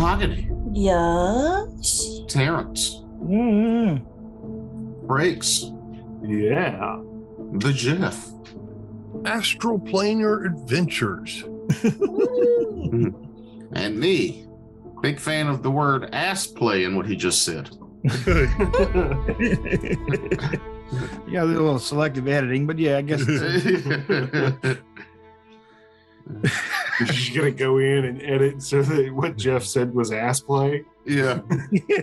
Mahogany. Yes. Terrence. Breaks. Yeah. The Jeff. Astral Planar Adventures. And me. Big fan of the word ass play in what he just said. You got a little selective editing, but yeah, I guess. You're gonna go in and edit so that what Jeff said was ass play. Yeah.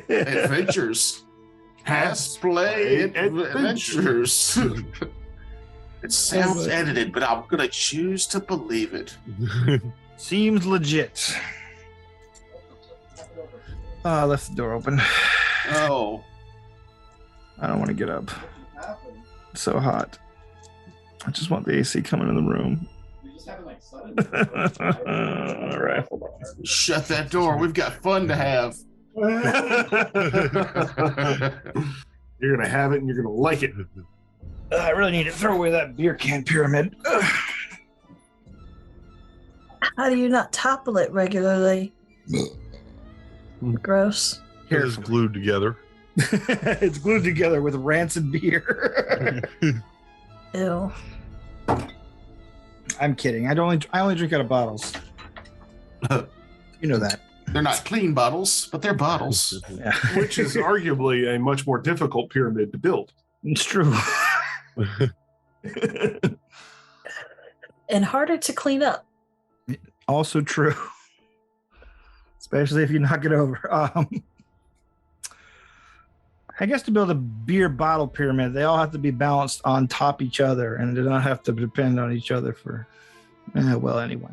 Adventures. Ass play adventures. It sounds edited, but I'm gonna choose to believe it. Seems legit. I left the door open. Oh. I don't want to get up. It's so hot. I just want the AC coming in the room. All right, hold on. Shut that door. We've got fun to have. You're gonna have it and you're gonna like it. I really need to throw away that beer can pyramid. How do you not topple it regularly? Gross. It's glued together. It's glued together with rancid beer. Ew. I'm kidding. I only drink out of bottles. You know that. They're not clean bottles, but they're bottles. Yeah. Which is arguably a much more difficult pyramid to build. It's true. And harder to clean up. Also true. Especially if you knock it over. I guess to build a beer bottle pyramid, they all have to be balanced on top each other and do not have to depend on each other for, well, anyway.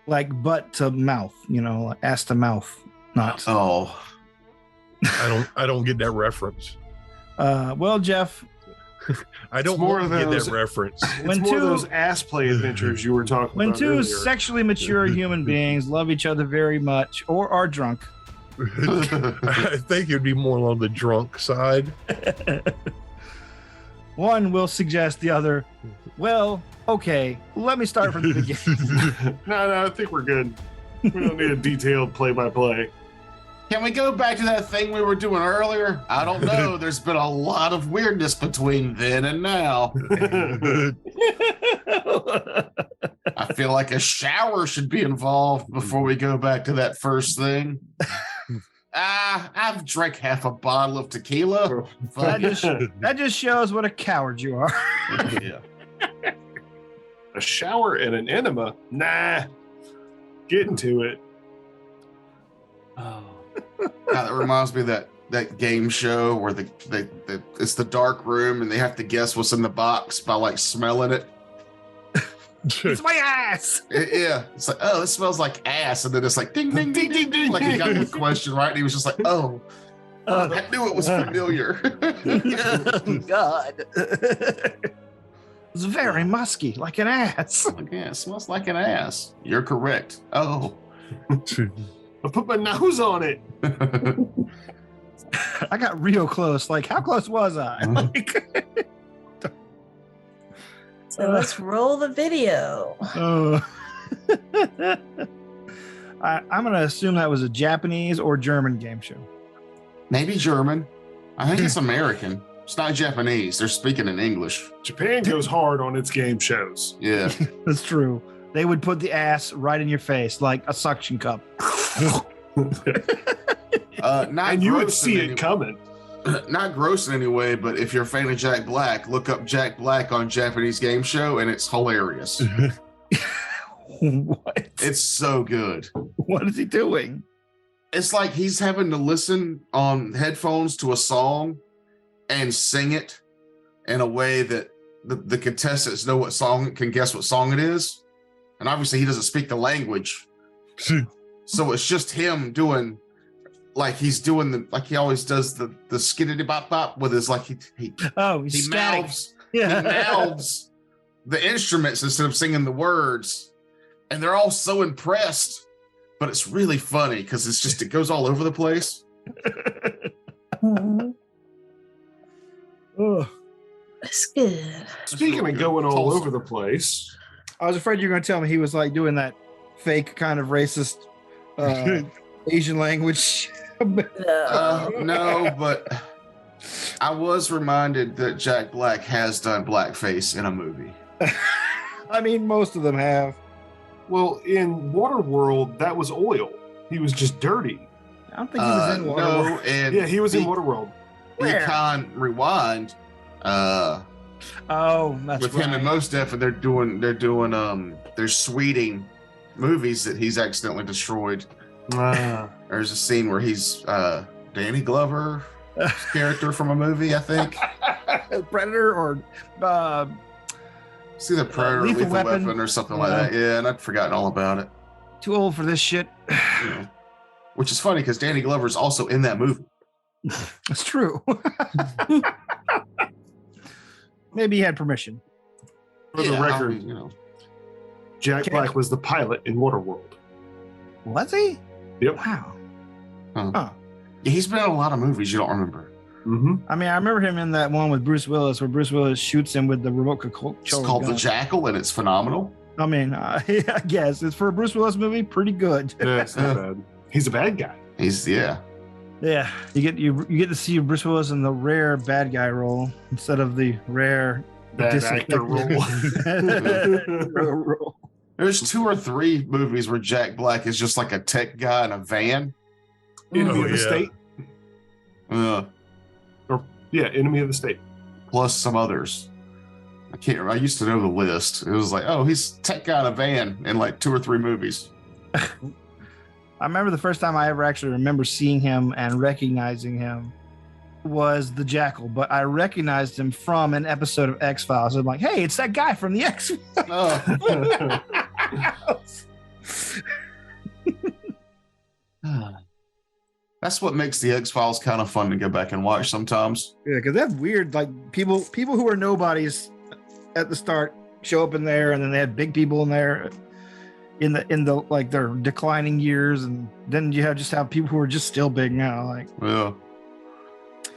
Like butt to mouth, like ass to mouth, not. Oh. I don't get that reference. Well, Jeff. I don't want to get that reference. It's more of those ass play adventures you were talking about. When two earlier. sexually mature human beings love each other very much or are drunk. I think it'd be more along the drunk side. One will suggest the other, well, okay, let me start from the beginning. No, I think we're good. We don't need a detailed play-by-play. Can we go back to that thing we were doing earlier? I don't know. There's been a lot of weirdness between then and now. I feel like a shower should be involved before we go back to that first thing. I've drank half a bottle of tequila. That just shows what a coward you are. Yeah. A shower and an enema? Nah. Get into it. Oh. That reminds me of that game show where it's the dark room and they have to guess what's in the box by like smelling it. It's my ass. Yeah. It's like, oh, it smells like ass. And then it's like ding, ding, ding, ding, ding. Like he got the question right. And he was just like, oh, I knew it was familiar. Oh, God. It's very musky, like an ass. Like, yeah, it smells like an ass. You're correct. Oh. I put my nose on it. I got real close. Like, how close was I? So let's roll the video. I'm going to assume that was a Japanese or German game show. Maybe German. I think it's American. It's not Japanese. They're speaking in English. Japan goes hard on its game shows. Yeah. That's true. They would put the ass right in your face like a suction cup. And you would see it coming. Not gross in any way, but if you're a fan of Jack Black, look up Jack Black on Japanese game show, and it's hilarious. What? It's so good. What is he doing? It's like he's having to listen on headphones to a song and sing it in a way that the contestants know can guess what song it is. And obviously he doesn't speak the language. So it's just him doing, like he's doing like he always does the skiddity bop bop with his, like he mouths, he mouths the instruments instead of singing the words. And they're all so impressed, but it's really funny because it goes all over the place. It's good. Speaking of going all over the place, I was afraid you were going to tell me he was like doing that fake kind of racist Asian language. No, but I was reminded that Jack Black has done blackface in a movie. I mean, most of them have. Well, in Waterworld, that was oil. He was just dirty. I don't think he was in Waterworld. No, and Yeah, he was in Waterworld. Where? Econ Rewind. Oh, that's With right. him and Mos Def, and they're sweeting movies that he's accidentally destroyed. There's a scene where he's Danny Glover's character from a movie, I think. Predator or See the Predator, Lethal Lethal Weapon. Weapon or something like that. Yeah, and I'd forgotten all about it. too old for this shit. Yeah. Which is funny because Danny Glover's also in that movie. That's true. Maybe he had permission. For the record, Jack Black was the pilot in Waterworld. Was he? Yep. Wow. Yeah, he's been in a lot of movies you don't remember. Mm-hmm. I mean, I remember him in that one with Bruce Willis, where Bruce Willis shoots him with the remote control. It's called gun. The Jackal, and it's phenomenal. I mean, I guess it's for a Bruce Willis movie, pretty good. Yeah, it's not bad. He's a bad guy. Yeah. Yeah, you get to see Bruce Willis in the rare bad guy role instead of the rare Bad actor role. There's 2 or 3 movies where Jack Black is just like a tech guy in a van. Enemy Oh, of the yeah. State. Yeah, Enemy of the State. Plus some others. I can't remember. I used to know the list. It was like, oh, he's tech guy in a van in like 2 or 3 movies. I remember the first time I ever actually remember seeing him and recognizing him was the Jackal, but I recognized him from an episode of X-Files. I'm like, hey, it's that guy from the X-Files. That's what makes the X-Files kind of fun to go back and watch sometimes. Yeah, because that's weird. Like people who are nobodies at the start show up in there, and then they had big people in there in the like their declining years, and then you have people who are just still big now. Like, Yeah.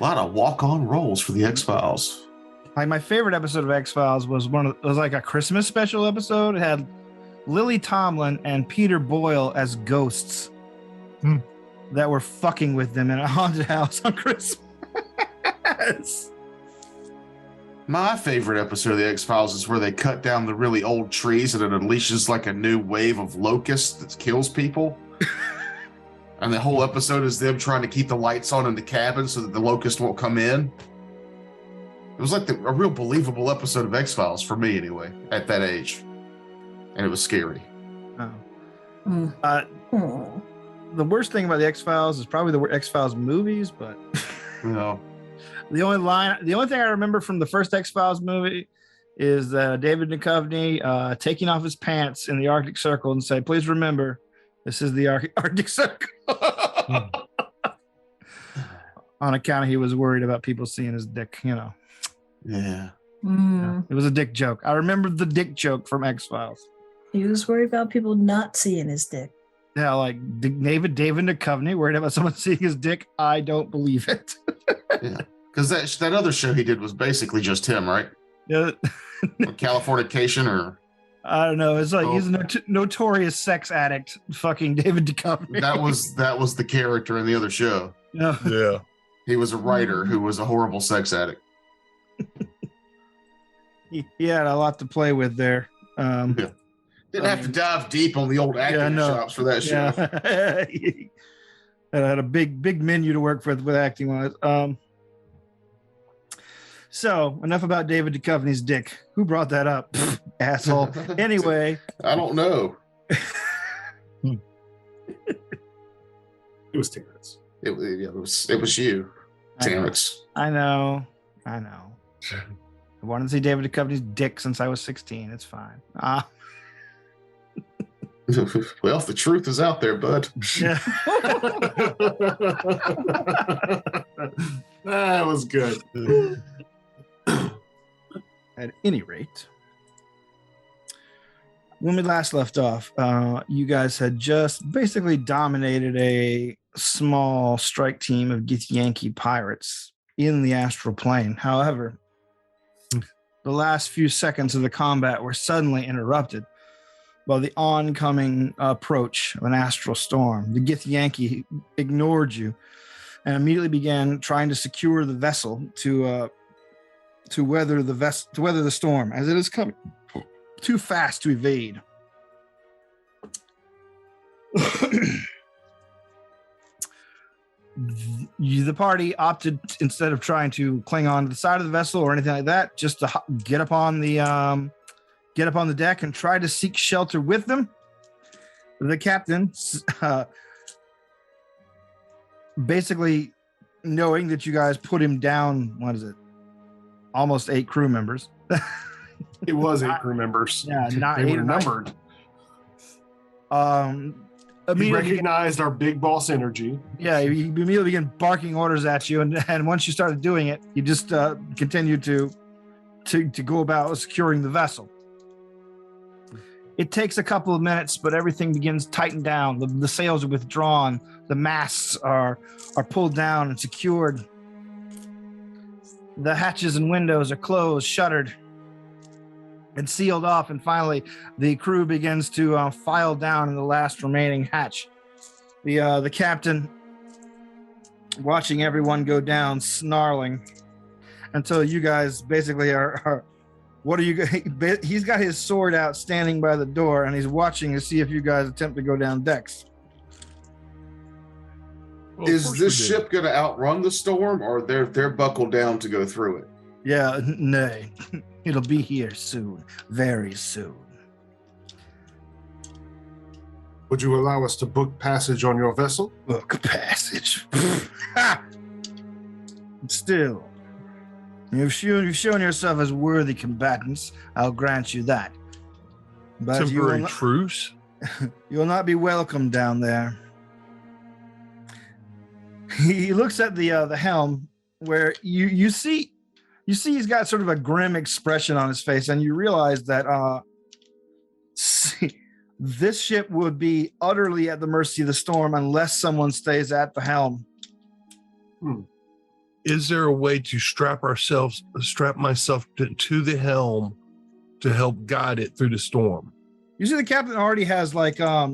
A lot of walk-on roles for the X-Files. like my favorite episode of X-Files was like a Christmas special episode. It had Lily Tomlin and Peter Boyle as ghosts that were fucking with them in a haunted house on Christmas. My favorite episode of the X-Files is where they cut down the really old trees and it unleashes like a new wave of locusts that kills people. And the whole episode is them trying to keep the lights on in the cabin so that the locust won't come in. It was like a real believable episode of X-Files for me anyway, at that age. And it was scary. The worst thing about the X-Files is probably the X-Files movies, but the only thing I remember from the first X-Files movie is David Duchovny taking off his pants in the Arctic Circle and say, "Please remember, this is the Arctic Circle." On account of he was worried about people seeing his dick, Yeah. Yeah. It was a dick joke. I remember the dick joke from X-Files. He was worried about people not seeing his dick. Yeah, like David Duchovny worried about someone seeing his dick. I don't believe it. Yeah. Because that other show he did was basically just him, right? Yeah. Californication or... I don't know. It's like he's a notorious sex addict, fucking David Duchovny. That was the character in the other show. Yeah. He was a writer who was a horrible sex addict. He had a lot to play with there. Didn't have to dive deep on the old acting shops for that show. Yeah. He had a big menu to work with acting wise. So enough about David Duchovny's dick. Who brought that up? Asshole. Anyway. I don't know. It was Terrence. It was you, Terrence. I know. I wanted to see David Duchovny's dick since I was 16. It's fine. Well, the truth is out there, bud. Yeah. That was good. At any rate, when we last left off, you guys had just basically dominated a small strike team of Githyanki pirates in the astral plane. However, the last few seconds of the combat were suddenly interrupted the oncoming approach of an astral storm. The Githyanki ignored you and immediately began trying to secure the vessel to weather the storm as it is coming too fast to evade. The party opted, instead of trying to cling on to the side of the vessel or anything like that, just to get up on the deck and try to seek shelter with them. The captain, basically knowing that you guys put him down, what is it? Almost 8 crew members. It was 8 crew members. Yeah, not they 8 were numbered. He Immediately recognized our big boss energy. Yeah, he immediately began barking orders at you, and once you started doing it, you just continued to go about securing the vessel. It takes a couple of minutes, but everything begins to tighten down. The sails are withdrawn, the masts are pulled down and secured. The hatches and windows are closed, shuttered, and sealed off, and finally the crew begins to file down in the last remaining hatch. The captain, watching everyone go down, snarling, until you guys basically are what are you? He's got his sword out, standing by the door, and he's watching to see if you guys attempt to go down decks. Well, Is this ship going to outrun the storm, or they're buckled down to go through it? Yeah, nay. It'll be here soon, very soon. Would you allow us to book passage on your vessel? Book passage. Still, you've shown yourself as worthy combatants. I'll grant you that. But temporary truce? You'll not be welcome down there. He looks at the helm, where you see he's got sort of a grim expression on his face, and you realize that this ship would be utterly at the mercy of the storm unless someone stays at the helm. Is there a way to strap myself to the helm to help guide it through the storm? You see the captain already has a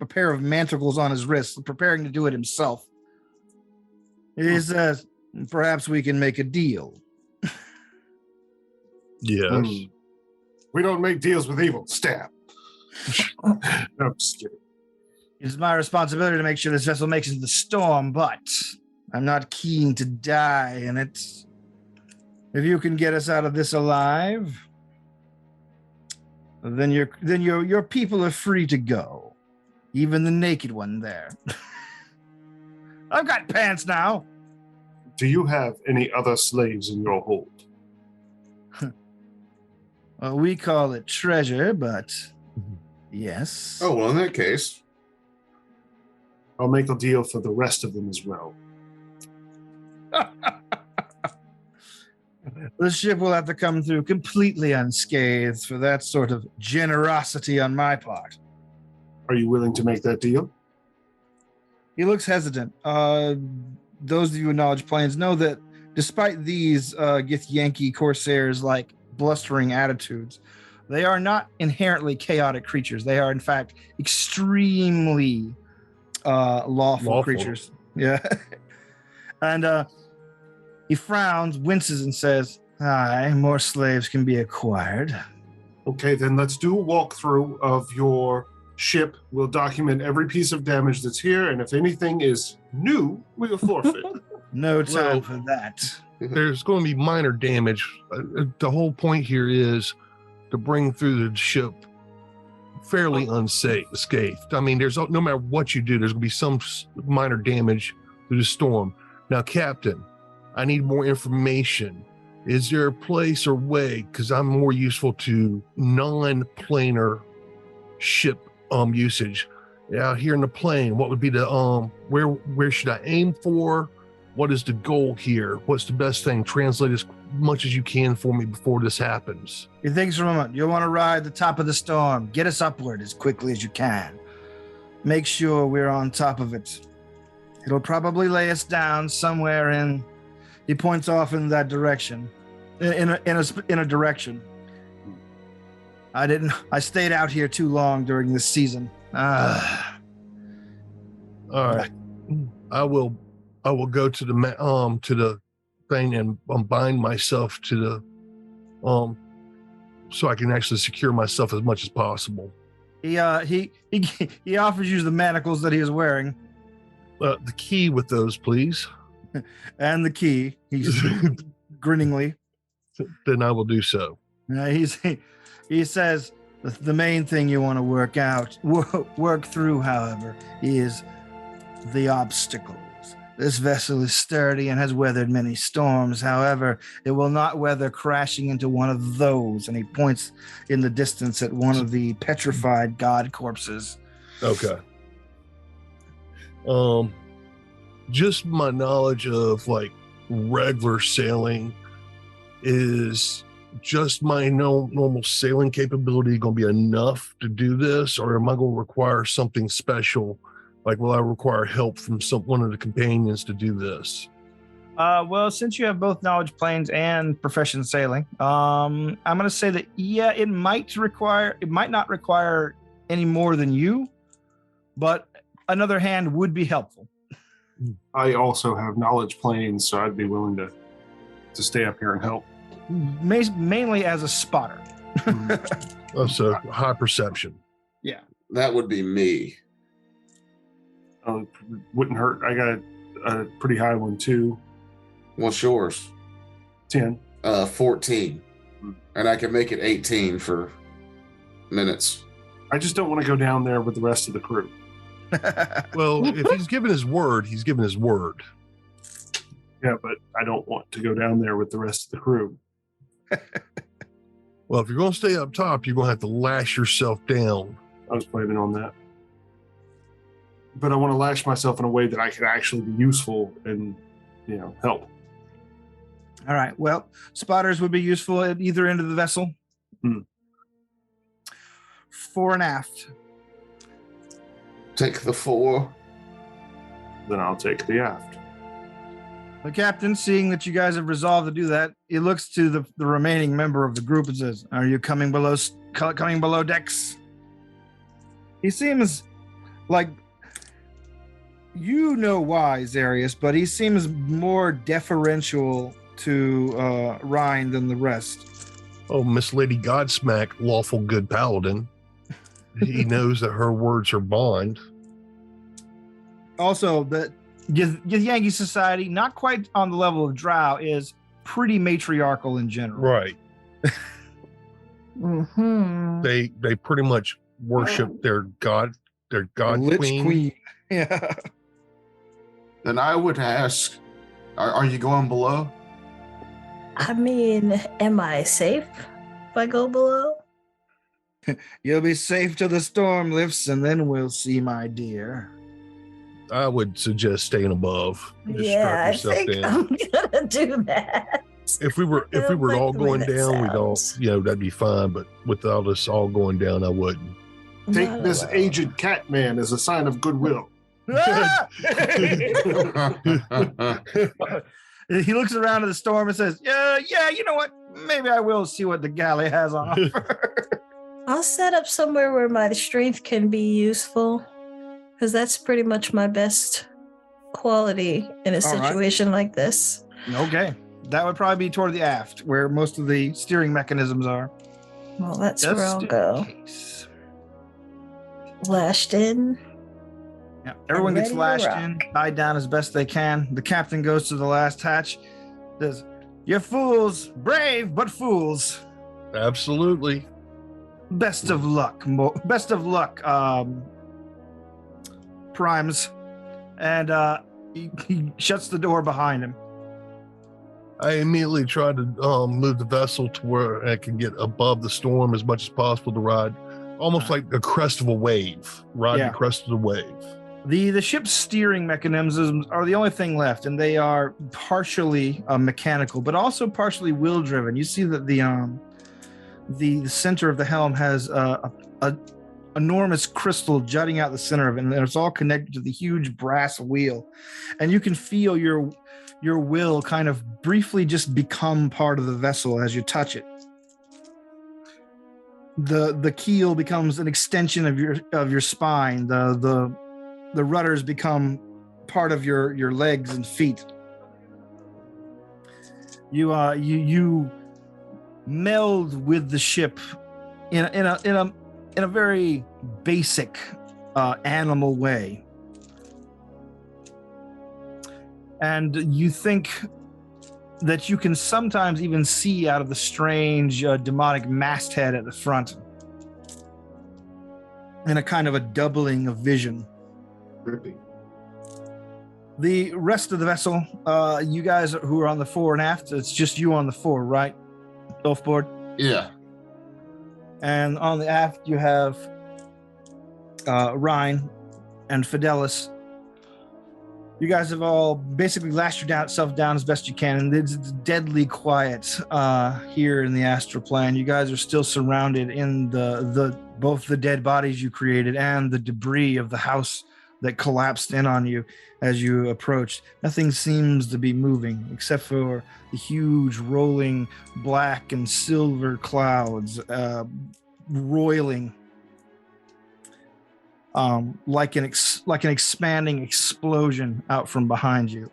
pair of manticles on his wrists, preparing to do it himself. He says, perhaps we can make a deal. Yes. We don't make deals with evil. Stab. No, I'm just kidding. It's my responsibility to make sure this vessel makes it to the storm, but I'm not keen to die in it. If you can get us out of this alive, then your people are free to go. Even the naked one there. I've got pants now. Do you have any other slaves in your hold? Well, we call it treasure, but yes. Oh, well, in that case. I'll make a deal for the rest of them as well. The ship will have to come through completely unscathed for that sort of generosity on my part. Are you willing to make that deal? He looks hesitant. Those of you in Knowledge Plains know that despite these Githyanki Corsairs' like blustering attitudes, they are not inherently chaotic creatures. They are, in fact, extremely lawful creatures. Yeah. And he frowns, winces, and says, aye, more slaves can be acquired. Okay, then let's do a walkthrough of your ship. We'll document every piece of damage that's here, and if anything is new, we'll forfeit. No time for that. There's going to be minor damage. The whole point here is to bring through the ship fairly unscathed. I mean, there's no matter what you do, there's going to be some minor damage through the storm. Now, Captain, I need more information. Is there a place or way, because I'm more useful to non-planar ship usage out here in the plane? What would be the where should I aim for? What is the goal here? What's the best thing? Translate as much as you can for me before this happens. He thinks for a moment. You'll want to ride the top of the storm. Get us upward as quickly as you can. Make sure we're on top of it. It'll probably lay us down somewhere in. He points off in that direction, in a direction. I stayed out here too long during this season. All right. I will go to the thing and bind myself to the so I can actually secure myself as much as possible. He offers you the manacles that he is wearing. The key with those, please. And the key. He's grinningly. Then I will do so. He says the main thing you want to work through, however, is the obstacles. This vessel is sturdy and has weathered many storms. However, it will not weather crashing into one of those. And he points in the distance at one of the petrified god corpses. Okay. Just my knowledge of like regular sailing is just my normal sailing capability going to be enough to do this, or am I going to require something special? Like, will I require help from one of the companions to do this? Well, since you have both knowledge planes and profession sailing, I'm going to say that, yeah, it might not require any more than you, but another hand would be helpful. I also have knowledge planes, so I'd be willing to stay up here and help. Mainly as a spotter. So high perception. Yeah. That would be me. Wouldn't hurt. I got a pretty high one too. What's yours? 10. 14. And I can make it 18 for minutes. I just don't want to go down there with the rest of the crew. Well, if he's given his word, he's given his word. Yeah, but I don't want to go down there with the rest of the crew. Well, if you're going to stay up top, you're going to have to lash yourself down. I was planning on that. But I want to lash myself in a way that I can actually be useful and, help. All right. Well, spotters would be useful at either end of the vessel. Fore and aft. Take the 4. Then I'll take the aft. The captain, seeing that you guys have resolved to do that, he looks to the remaining member of the group and says, "Are you coming below decks?" He seems like, why, Zarius, but he seems more deferential to Rhine than the rest. Oh, Miss Lady Godsmack, lawful good paladin. He knows that her words are bond. Also, the Yankee society, not quite on the level of Drow, is pretty matriarchal in general. Right. Mm-hmm. They pretty much worship their god Lich queen. Yeah. Then I would ask, are you going below? I mean, am I safe if I go below? You'll be safe till the storm lifts, and then we'll see, my dear. I would suggest staying above. Just Yeah, I strap think yourself I'm gonna do that. If we were I don't like all the way going that down, we'd all, sounds. that'd be fine. But without us all going down, I wouldn't. Take Not this alone. aged cat man as a sign of goodwill. He looks around at the storm and says, yeah, you know what? Maybe I will see what the galley has on offer. I'll set up somewhere where my strength can be useful, because that's pretty much my best quality in a All right. situation like this. Okay. That would probably be toward the aft, where most of the steering mechanisms are. Well, that's Just where I'll in go. case. Lashed in. Yeah, everyone gets ready to lashed rock. in, tied down as best they can. The captain goes to the last hatch, says, "You fools, brave but fools. Absolutely. Best of luck. Primes." And he shuts the door behind him. I immediately tried to move the vessel to where I can get above the storm as much as possible to ride, almost like the crest of a wave. Yeah. The crest of the wave. The ship's steering mechanisms are the only thing left, and they are partially mechanical, but also partially wheel driven. You see that the center of the helm has a enormous crystal jutting out the center of it, and it's all connected to the huge brass wheel, and you can feel your will kind of briefly just become part of the vessel as you touch it. the keel becomes an extension of your spine. The rudders become part of your legs and feet. You meld with the ship in a very basic animal way, and you think that you can sometimes even see out of the strange demonic masthead at the front in a kind of a doubling of vision. Trippy. The rest of the vessel, you guys who are on the fore and aft, it's just you on the fore, right? Off board? Yeah. And on the aft, you have Ryan and Fidelis. You guys have all basically lashed yourself down as best you can, and it's deadly quiet here in the astral plane. You guys are still surrounded in the both the dead bodies you created and the debris of the house that collapsed in on you as you approached. Nothing seems to be moving except for the huge rolling black and silver clouds roiling like an expanding explosion out from behind you.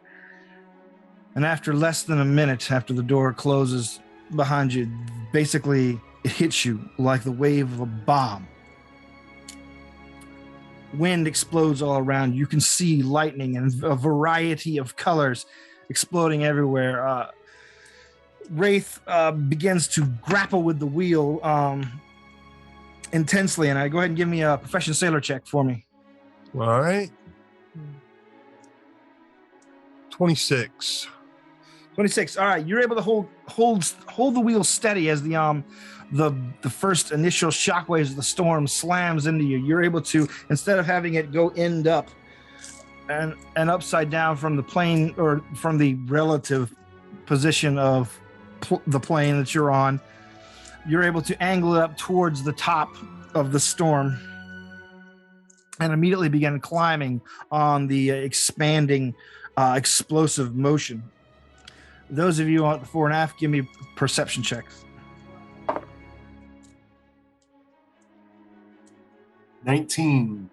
And after less than a minute after the door closes behind you, basically it hits you like the wave of a bomb. Wind explodes all around. You can see lightning and a variety of colors exploding everywhere. Wraith begins to grapple with the wheel intensely, and I go ahead and give me a profession sailor check for me. All right. 26. 26. All right, you're able to hold the wheel steady as the first initial shockwaves of the storm slams into you. You're able to, instead of having it go end up and upside down from the plane or from the relative position of the plane that you're on, you're able to angle it up towards the top of the storm and immediately begin climbing on the expanding explosive motion. Those of you on the fore and aft, give me perception checks. 19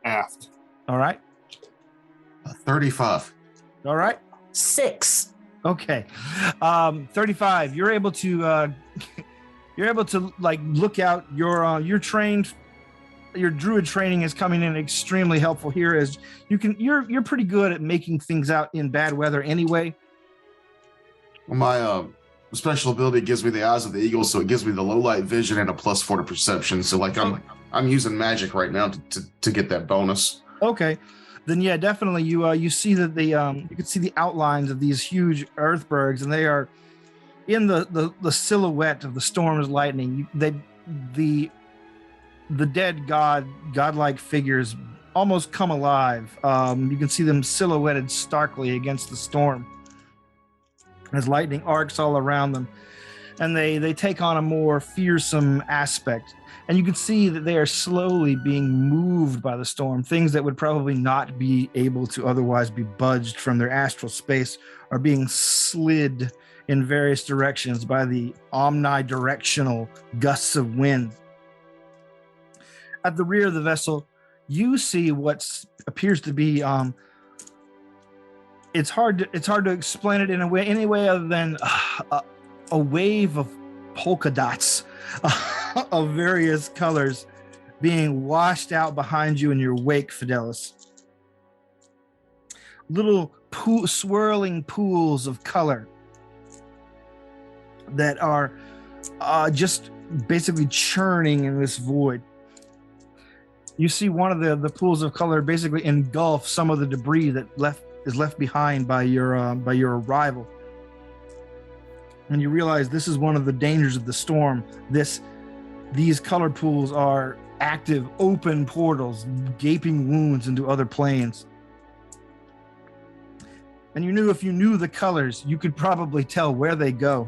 aft. All right. 35. All right. 6. Okay. 35. You're able to like look out. You're trained. Your druid training is coming in extremely helpful here, as you're pretty good at making things out in bad weather anyway. Well, my special ability gives me the eyes of the eagle, so it gives me the low light vision and a +4 to perception. So like I'm using magic right now to get that bonus. Okay. Then yeah, definitely you see that you can see the outlines of these huge earthbergs, and they are in the silhouette of the storm's lightning. The dead godlike figures almost come alive. You can see them silhouetted starkly against the storm as lightning arcs all around them, and they take on a more fearsome aspect. And you can see that they are slowly being moved by the storm. Things that would probably not be able to otherwise be budged from their astral space are being slid in various directions by the omnidirectional gusts of wind. At the rear of the vessel, you see what appears to be it's hard to explain it in any way other than a wave of polka dots of various colors being washed out behind you in your wake, Fidelis. Little swirling pools of color that are just basically churning in this void. You see one of the pools of color basically engulf some of the debris that is left behind by your arrival. And you realize this is one of the dangers of the storm. These color pools are active, open portals, gaping wounds into other planes. And you knew if you knew the colors, you could probably tell where they go.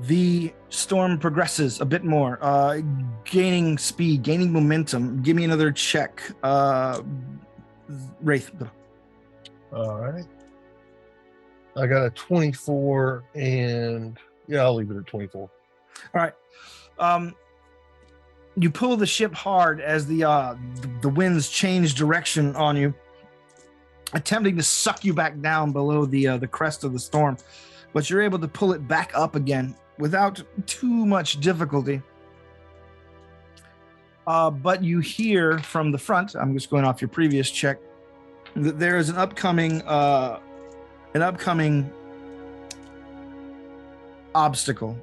The storm progresses a bit more, gaining speed, gaining momentum. Give me another check, Wraith. All right. I got a 24 and Yeah, I'll leave it at 24. All right. You pull the ship hard as the winds change direction on you, attempting to suck you back down below the crest of the storm, but you're able to pull it back up again without too much difficulty. But you hear from the front, I'm just going off your previous check, that there is an upcoming obstacle.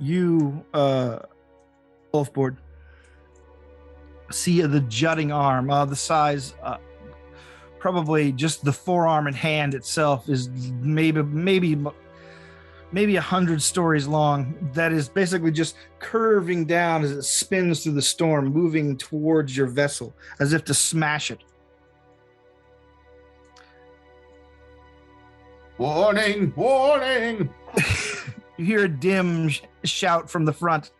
You, Wolfboard, see the jutting arm, the size, probably just the forearm and hand itself is maybe 100 stories long. That is basically just curving down as it spins through the storm, moving towards your vessel as if to smash it. Warning! Warning! You hear a dim shout from the front.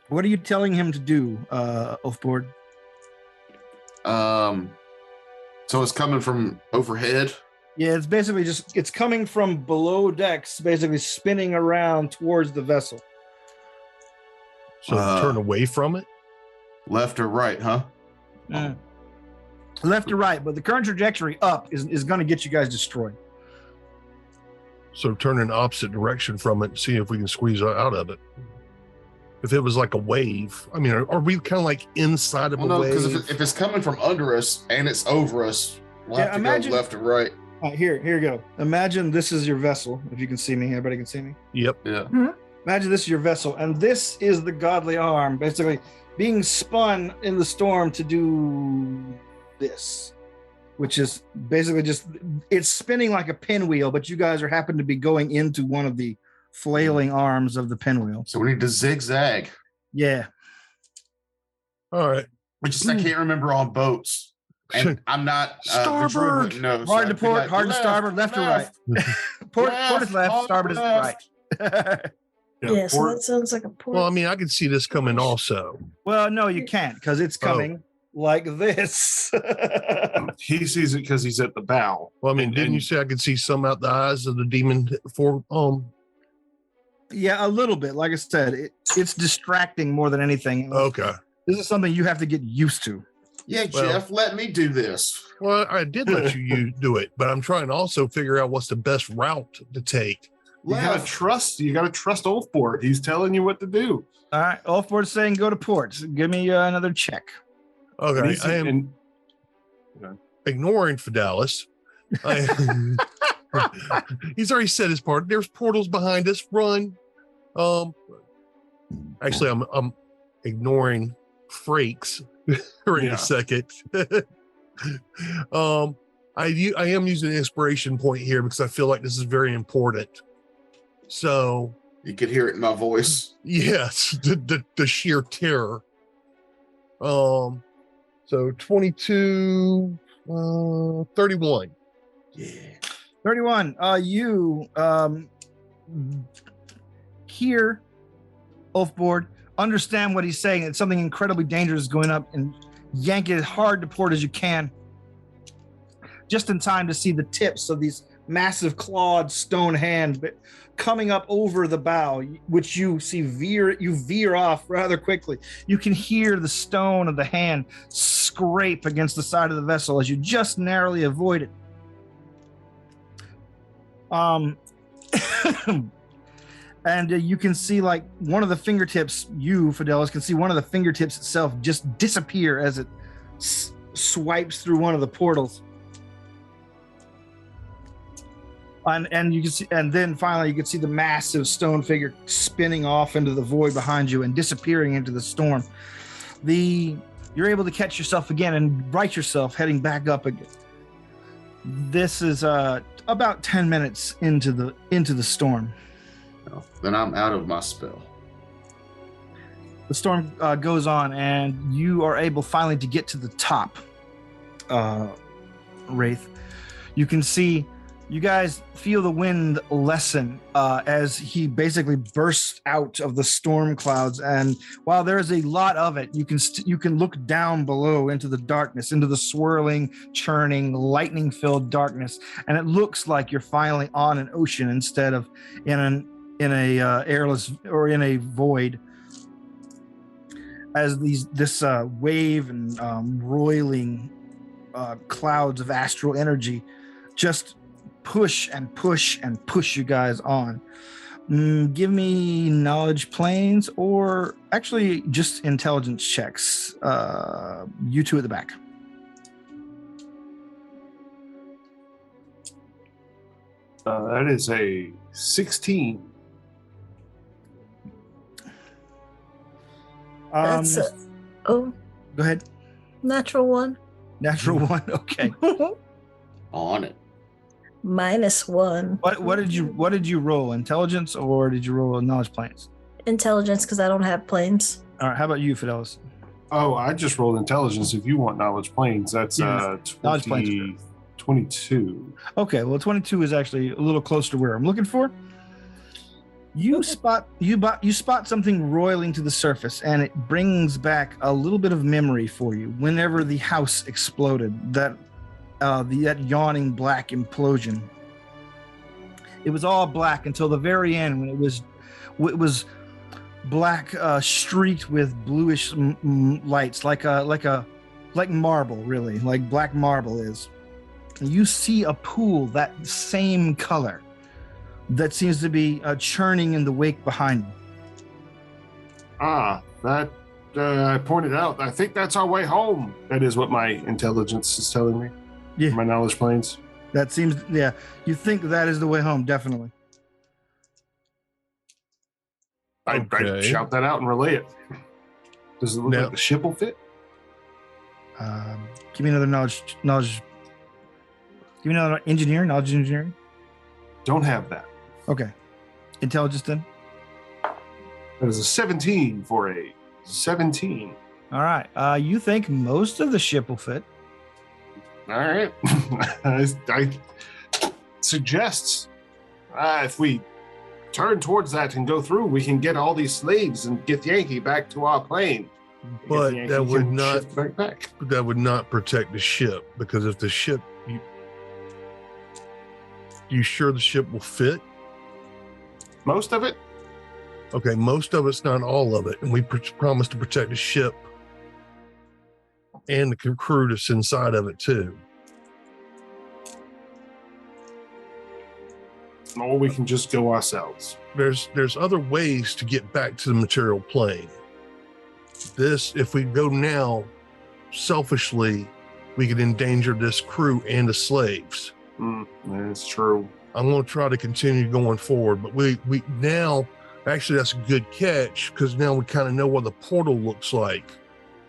What are you telling him to do, Oathboard? So it's coming from overhead? Yeah, it's basically it's coming from below decks, basically spinning around towards the vessel. So turn away from it? Left or right, huh? Left or right, but the current trajectory up is going to get you guys destroyed. So turn in opposite direction from it and see if we can squeeze out of it. If it was like a wave, I mean, are we kind of like inside of a wave? Because if it's coming from under us and it's over us, we'll have to go left or right. Here you go. Imagine this is your vessel. If you can see me, everybody can see me. Yep. Yeah. Mm-hmm. Imagine this is your vessel, and this is the godly arm, basically being spun in the storm to do this, which is basically it's spinning like a pinwheel, but you guys happen to be going into one of the flailing arms of the pinwheel. So we need to zigzag. Yeah. All right. I can't remember on boats. And I'm not starboard. No, hard to port, hard to starboard, left or right. Port is left, starboard is right. Yeah, so that sounds like a port. Well, I mean, I can see this coming also. Well, no, you can't, because it's coming like this. He sees it because he's at the bow. Well, I mean, didn't you say I could see some out the eyes of the demon for Yeah, a little bit. Like I said, it's distracting more than anything. Okay. This is something you have to get used to. Yeah, Jeff, let me do this. Well, I did let you do it, but I'm trying to also figure out what's the best route to take. You gotta trust Oathboard. He's telling you what to do. All right, Oathboard's saying go to port. Give me another check. Okay, I am ignoring Fidelis. He's already said his part. There's portals behind us. Run. Actually, I'm ignoring Frakes. Wait a second. I am using an inspiration point here because I feel like this is very important. So you could hear it in my voice. Yes, the sheer terror. So 22, 31. Yeah. 31. You hear Oathboard, understand what he's saying. It's something incredibly dangerous going up, and yank it as hard to port as you can. Just in time to see the tips of these massive clawed stone hands coming up over the bow, which you see veer off rather quickly. You can hear the stone of the hand scrape against the side of the vessel as you just narrowly avoid it. And you can see like one of the fingertips, Fidelis, can see one of the fingertips itself just disappear as it swipes through one of the portals. And you can see, and then finally you can see the massive stone figure spinning off into the void behind you and disappearing into the storm. You're able to catch yourself again and right yourself, heading back up again. This is about 10 minutes into the storm. Oh, then I'm out of my spell. The storm goes on, and you are able finally to get to the top, Wraith. You can see You guys feel the wind lessen as he basically bursts out of the storm clouds. And while there's a lot of it, you can look down below into the darkness, into the swirling, churning, lightning-filled darkness, and it looks like you're finally on an ocean instead of in a airless or in a void. As this wave and roiling clouds of astral energy just push and push and push you guys on. Give me knowledge planes, or actually just intelligence checks. You two at the back. That is a 16. That's oh, Go ahead. natural one. Natural one. Okay. On it. -1. What did you roll? Intelligence, or did you roll knowledge planes? Intelligence, because I don't have planes. All right. How about you, Fidelis? Oh, I just rolled intelligence. If you want knowledge planes, that's Knowledge planes 22. Okay. Well, 22 is actually a little close to where I'm looking for. You spot something roiling to the surface, and it brings back a little bit of memory for you. Whenever the house exploded, that yawning black implosion. It was all black until the very end, when it was black, streaked with bluish lights, like marble, really, like black marble is. And you see a pool that same color that seems to be churning in the wake behind you. That I pointed out. I think that's our way home. That is what my intelligence is telling me. Yeah. My knowledge planes. That seems, yeah. You think that is the way home, definitely. I shout that out and relay it. Does it look like the ship will fit? Give me another knowledge. Give me another knowledge engineering. Don't have that. Okay. Intelligence then? That is a 17 for a 17. All right. You think most of the ship will fit. All right. I suggest if we turn towards that and go through, we can get all these slaves and get Yankee back to our plane. But that would not back. That would not protect the ship, because if the ship, you sure the ship will fit? Most of it? Okay, most of it's not all of it, and we promised to protect the ship and the crew that's inside of it too. Or we can just go ourselves. There's other ways to get back to the material plane. If we go now, selfishly, we could endanger this crew and the slaves. That's true. I'm going to try to continue going forward, but we now, actually that's a good catch, because now we kind of know what the portal looks like.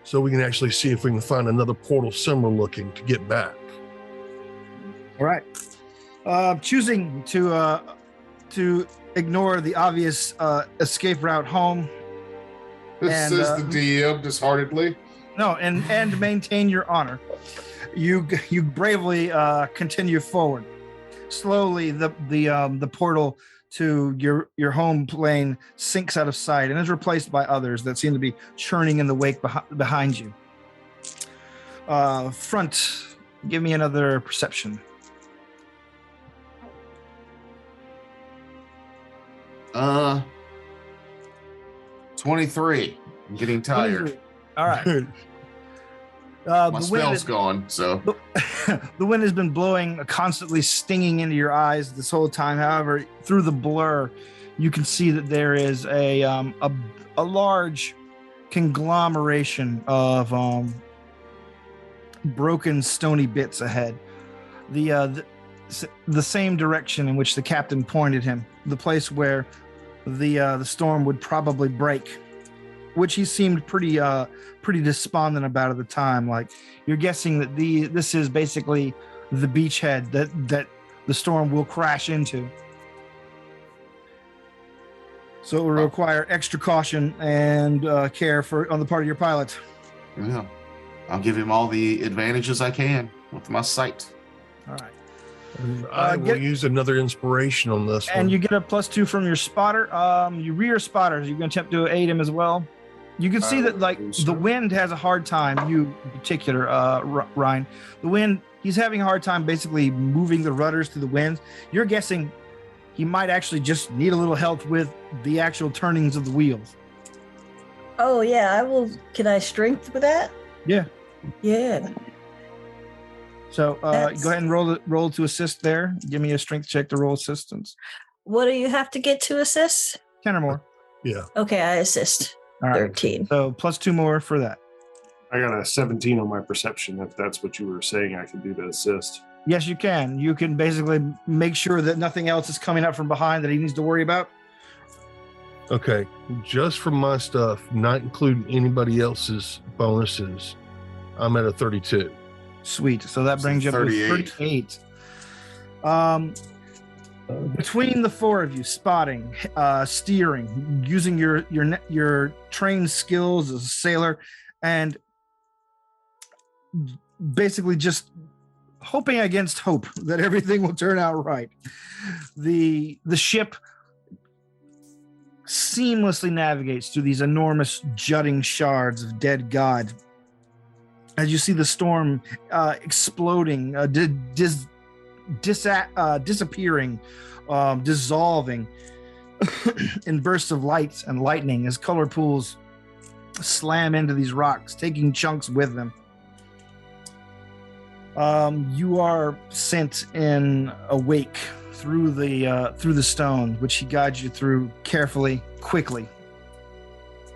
So we can actually see if we can find another portal similar looking to get back. All right. Choosing to ignore the obvious escape route home. This says the DM disheartedly. No, and maintain your honor. You bravely continue forward. Slowly, the portal to your home plane sinks out of sight and is replaced by others that seem to be churning in the wake behind you. Front, give me another perception. Uh, 23. I'm getting tired. All right. My spell's gone, so. The wind has been blowing, constantly stinging into your eyes this whole time. However, through the blur, you can see that there is a large conglomeration of broken stony bits ahead. The same direction in which the captain pointed him, the place where the storm would probably break, which he seemed pretty despondent about at the time. Like, you're guessing that this is basically the beachhead that the storm will crash into. So it will require extra caution and care on the part of your pilot. Yeah, I'll give him all the advantages I can with my sight. All right. I will use another inspiration on this one. And you get a +2 from your spotter. Your rear spotters, you're going to attempt to aid him as well. You can see that, like, the wind has a hard time, you in particular, Ryan. The wind, he's having a hard time basically moving the rudders through the wind. You're guessing he might actually just need a little help with the actual turnings of the wheels. Oh, yeah, I will. Can I strength with that? Yeah. Yeah. So go ahead and roll to assist there. Give me a strength check to roll assistance. What do you have to get to assist? 10 or more. Yeah. Okay, I assist. All right. 13. So +2 more for that. I got a 17 on my perception, if that's what you were saying I could do to assist. Yes, you can. You can basically make sure that nothing else is coming up from behind that he needs to worry about. Okay. Just from my stuff, not including anybody else's bonuses, I'm at a 32. Sweet. So that brings you up to 38. Between the four of you, spotting, steering, using your trained skills as a sailor, and basically just hoping against hope that everything will turn out right. The ship seamlessly navigates through these enormous jutting shards of dead god. As you see the storm exploding, disappearing, dissolving in bursts of light and lightning as color pools slam into these rocks, taking chunks with them. You are sent in a wake through the stone, which he guides you through carefully, quickly.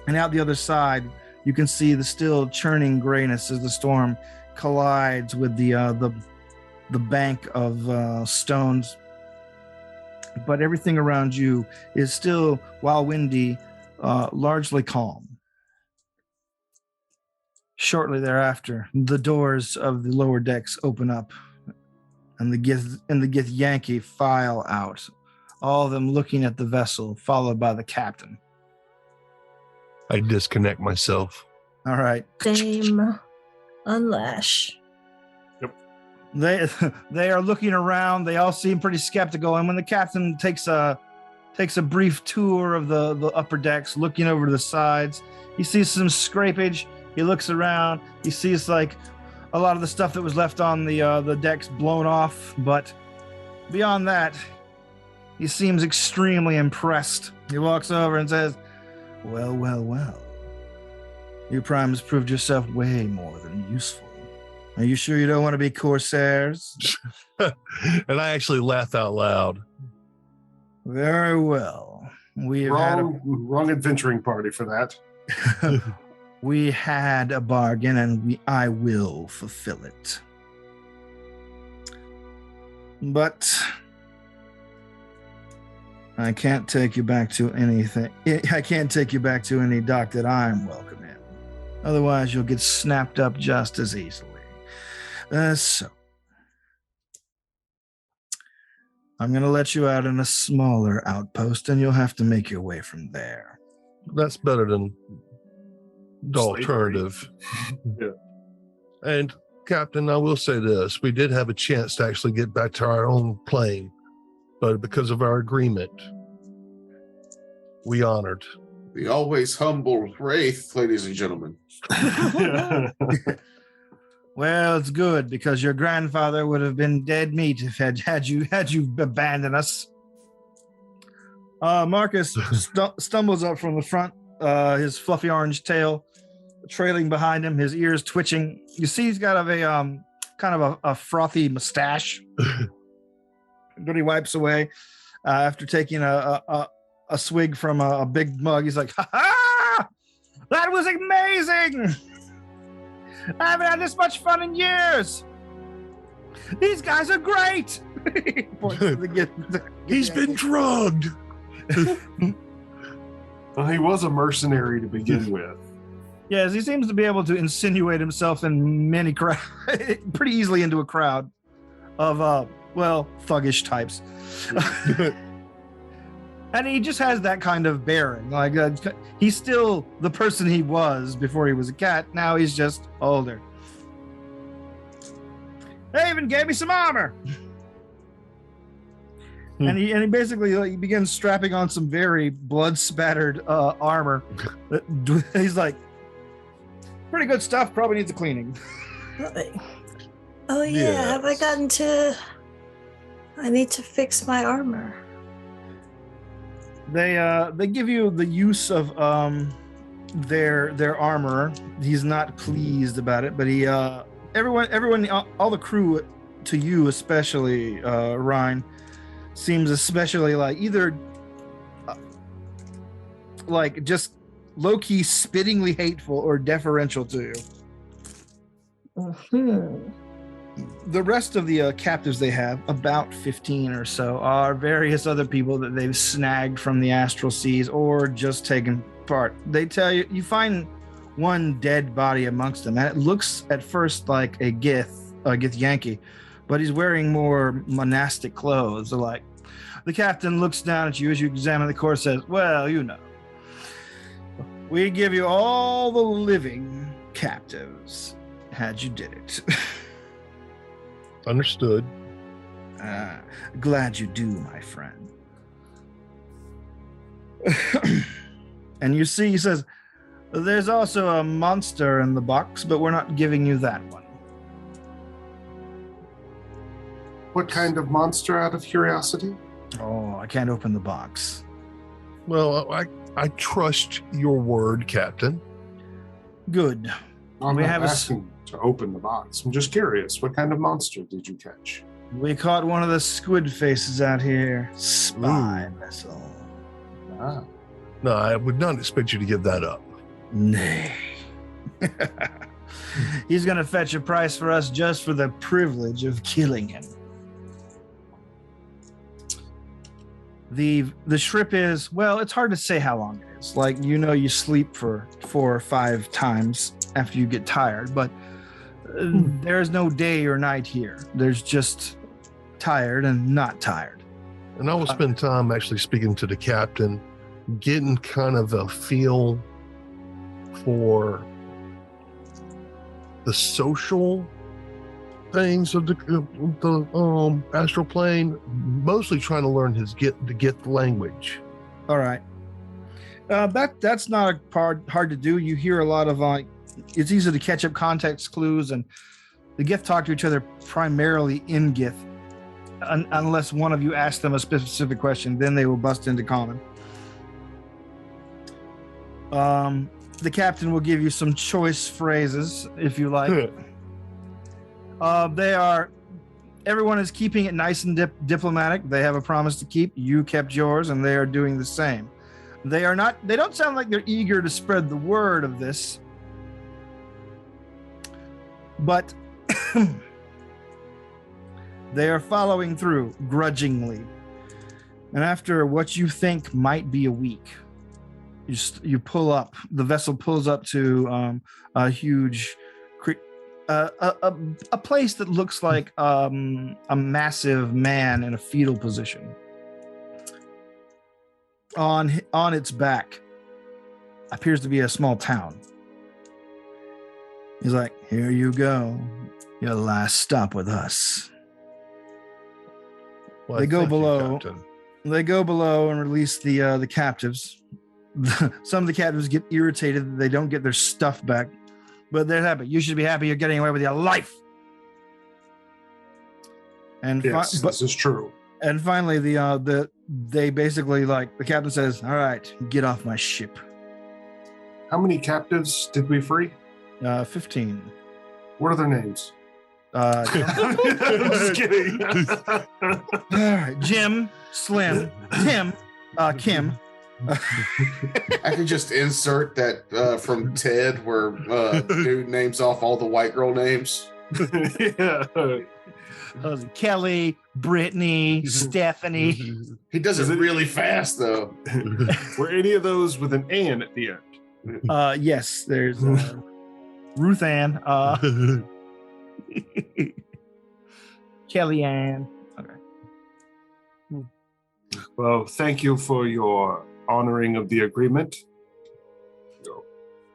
And out the other side, you can see the still churning grayness as the storm collides with the bank of stones. But everything around you is still, while windy, largely calm. Shortly thereafter, the doors of the lower decks open up, and the Githyanki file out, all of them looking at the vessel, followed by the captain. I disconnect myself. All right. Same. Unlash. They are looking around. They all seem pretty skeptical. And when the captain takes a brief tour of the upper decks, looking over to the sides, he sees some scrapage. He looks around. He sees like a lot of the stuff that was left on the decks blown off. But beyond that, he seems extremely impressed. He walks over and says, "Well, well, well. You Primes proved yourself way more than useful. Are you sure you don't want to be corsairs?" And I actually laugh out loud. Very well. Wrong adventuring party for that. We had a bargain, and I will fulfill it. But I can't take you back to anything. I can't take you back to any dock that I'm welcome in. Otherwise, you'll get snapped up just as easily. So, I'm going to let you out in a smaller outpost, and you'll have to make your way from there. That's better than the alternative. Yeah. And, Captain, I will say this. We did have a chance to actually get back to our own plane, but because of our agreement, we honored. The always humble Wraith, ladies and gentlemen. Well, it's good, because your grandfather would have been dead meat if had you abandoned us. Marcus stumbles up from the front, his fluffy orange tail trailing behind him, his ears twitching. You see he's got a frothy mustache that he wipes away after taking a swig from a big mug. He's like, "Ha ha! That was amazing! I haven't had this much fun in years. These guys are great." He points to He's been drugged. Well, he was a mercenary to begin with. Yes, he seems to be able to insinuate himself in many pretty easily into a crowd of thuggish types. And he just has that kind of bearing. Like he's still the person he was before he was a cat. Now he's just older. They even gave me some armor. And he basically he begins strapping on some very blood spattered armor. He's like, pretty good stuff. Probably needs a cleaning. Oh yeah, have I gotten to? I need to fix my armor. They give you the use of their armor. He's not pleased about it, but he everyone all the crew, to you especially, Ryan, seems especially like either like just low-key spittingly hateful or deferential to you. Mm-hmm. The rest of the captives they have, about 15 or so, are various other people that they've snagged from the astral seas or just taken part. They tell you, you find one dead body amongst them, and it looks at first like a Githyanki, but he's wearing more monastic clothes. So like, the captain looks down at you as you examine the corpse, says, well, you know, we give you all the living captives had you did it. Understood. Glad you do, my friend. And you see, he says, there's also a monster in the box, but we're not giving you that one. What kind of monster, out of curiosity? Oh, I can't open the box. Well, I trust your word, Captain. Good. I'm We not have a s- asking to open the box. I'm just curious. What kind of monster did you catch? We caught one of the squid faces out here. Spy vessel. Ah, No, I would not expect you to give that up. Nay. He's going to fetch a price for us just for the privilege of killing him. The shrimp is, well, it's hard to say how long it is. Like, you know, you sleep for 4 or 5 times after you get tired, but there's no day or night here. There's just tired and not tired. And I will spend time actually speaking to the captain, getting kind of a feel for the social things of the astral plane, mostly trying to learn his get language. All right. That's not hard to do. You hear a lot of it's easy to catch up context clues, and the Gith talk to each other primarily in Gith, unless one of you asks them a specific question, then they will bust into common. The captain will give you some choice phrases if you like. Everyone is keeping it nice and diplomatic. They have a promise to keep. You kept yours, and they are doing the same. They don't sound like they're eager to spread the word of this, but they are following through grudgingly. And after what you think might be a week, you pull up. The vessel pulls up to a huge a place that looks like a massive man in a fetal position. On its back appears to be a small town. He's like, here you go. Your last stop with us. Well, They go thank you, below. Captain. They go below and release the captives. Some of the captives get irritated that they don't get their stuff back, but they're happy. You should be happy you're getting away with your life. And yes, this is true. And finally, they basically, like, the captain says, "All right, get off my ship." How many captives did we free? 15. What are their names? All I'm just kidding. right, Jim, Slim, Tim, Kim. I can just insert that from Ted where dude names off all the white girl names. Yeah. Kelly, Brittany, Stephanie. He does it really fast though. Were any of those with an "and" at the end? Yes, there's Ruth Ann, Kelly Ann. Okay. Well, thank you for your honoring of the agreement.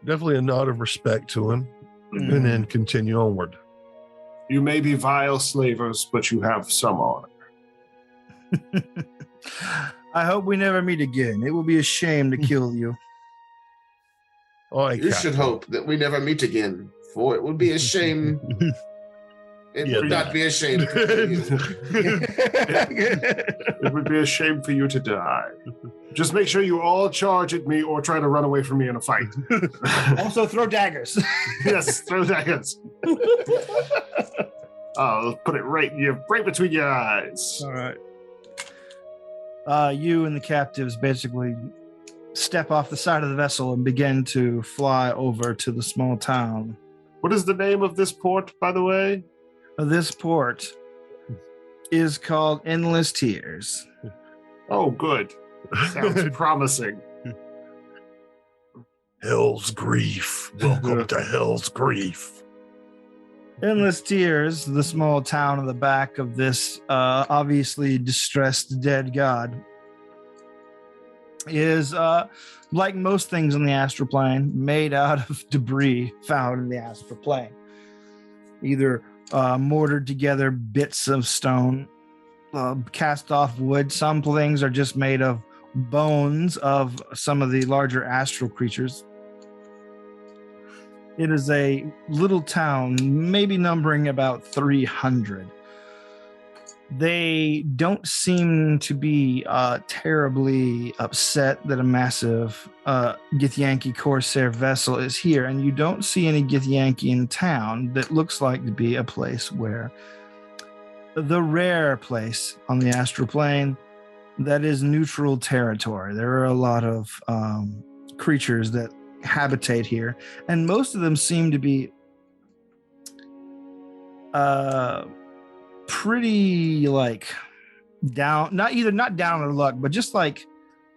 Definitely a nod of respect to him, and then continue onward. You may be vile slavers, but you have some honor. I hope we never meet again. It will be a shame to kill you. You should hope that we never meet again, for it would be a shame. It would not be a shame to kill you. It would be a shame for you to die. Just make sure you all charge at me or try to run away from me in a fight. Also throw daggers. Yes, throw daggers. I'll put it right between your eyes. All right. You and the captives basically step off the side of the vessel and begin to fly over to the small town. What is the name of this port, by the way? This port is called Endless Tears. Oh, good. Sounds promising. Hell's Grief. Welcome to Hell's Grief. Endless Tears, the small town on the back of this obviously distressed dead god, is like most things in the astral plane, made out of debris found in the astral plane. Either mortared together bits of stone, cast off wood. Some things are just made of bones of some of the larger astral creatures. It is a little town, maybe numbering about 300. They don't seem to be terribly upset that a massive Githyanki Corsair vessel is here, and you don't see any Githyanki in town that looks like to be a place where the rare place on the astral plane that is neutral territory. There are a lot of creatures that habitate here, and most of them seem to be pretty like down, not down on their luck, but just like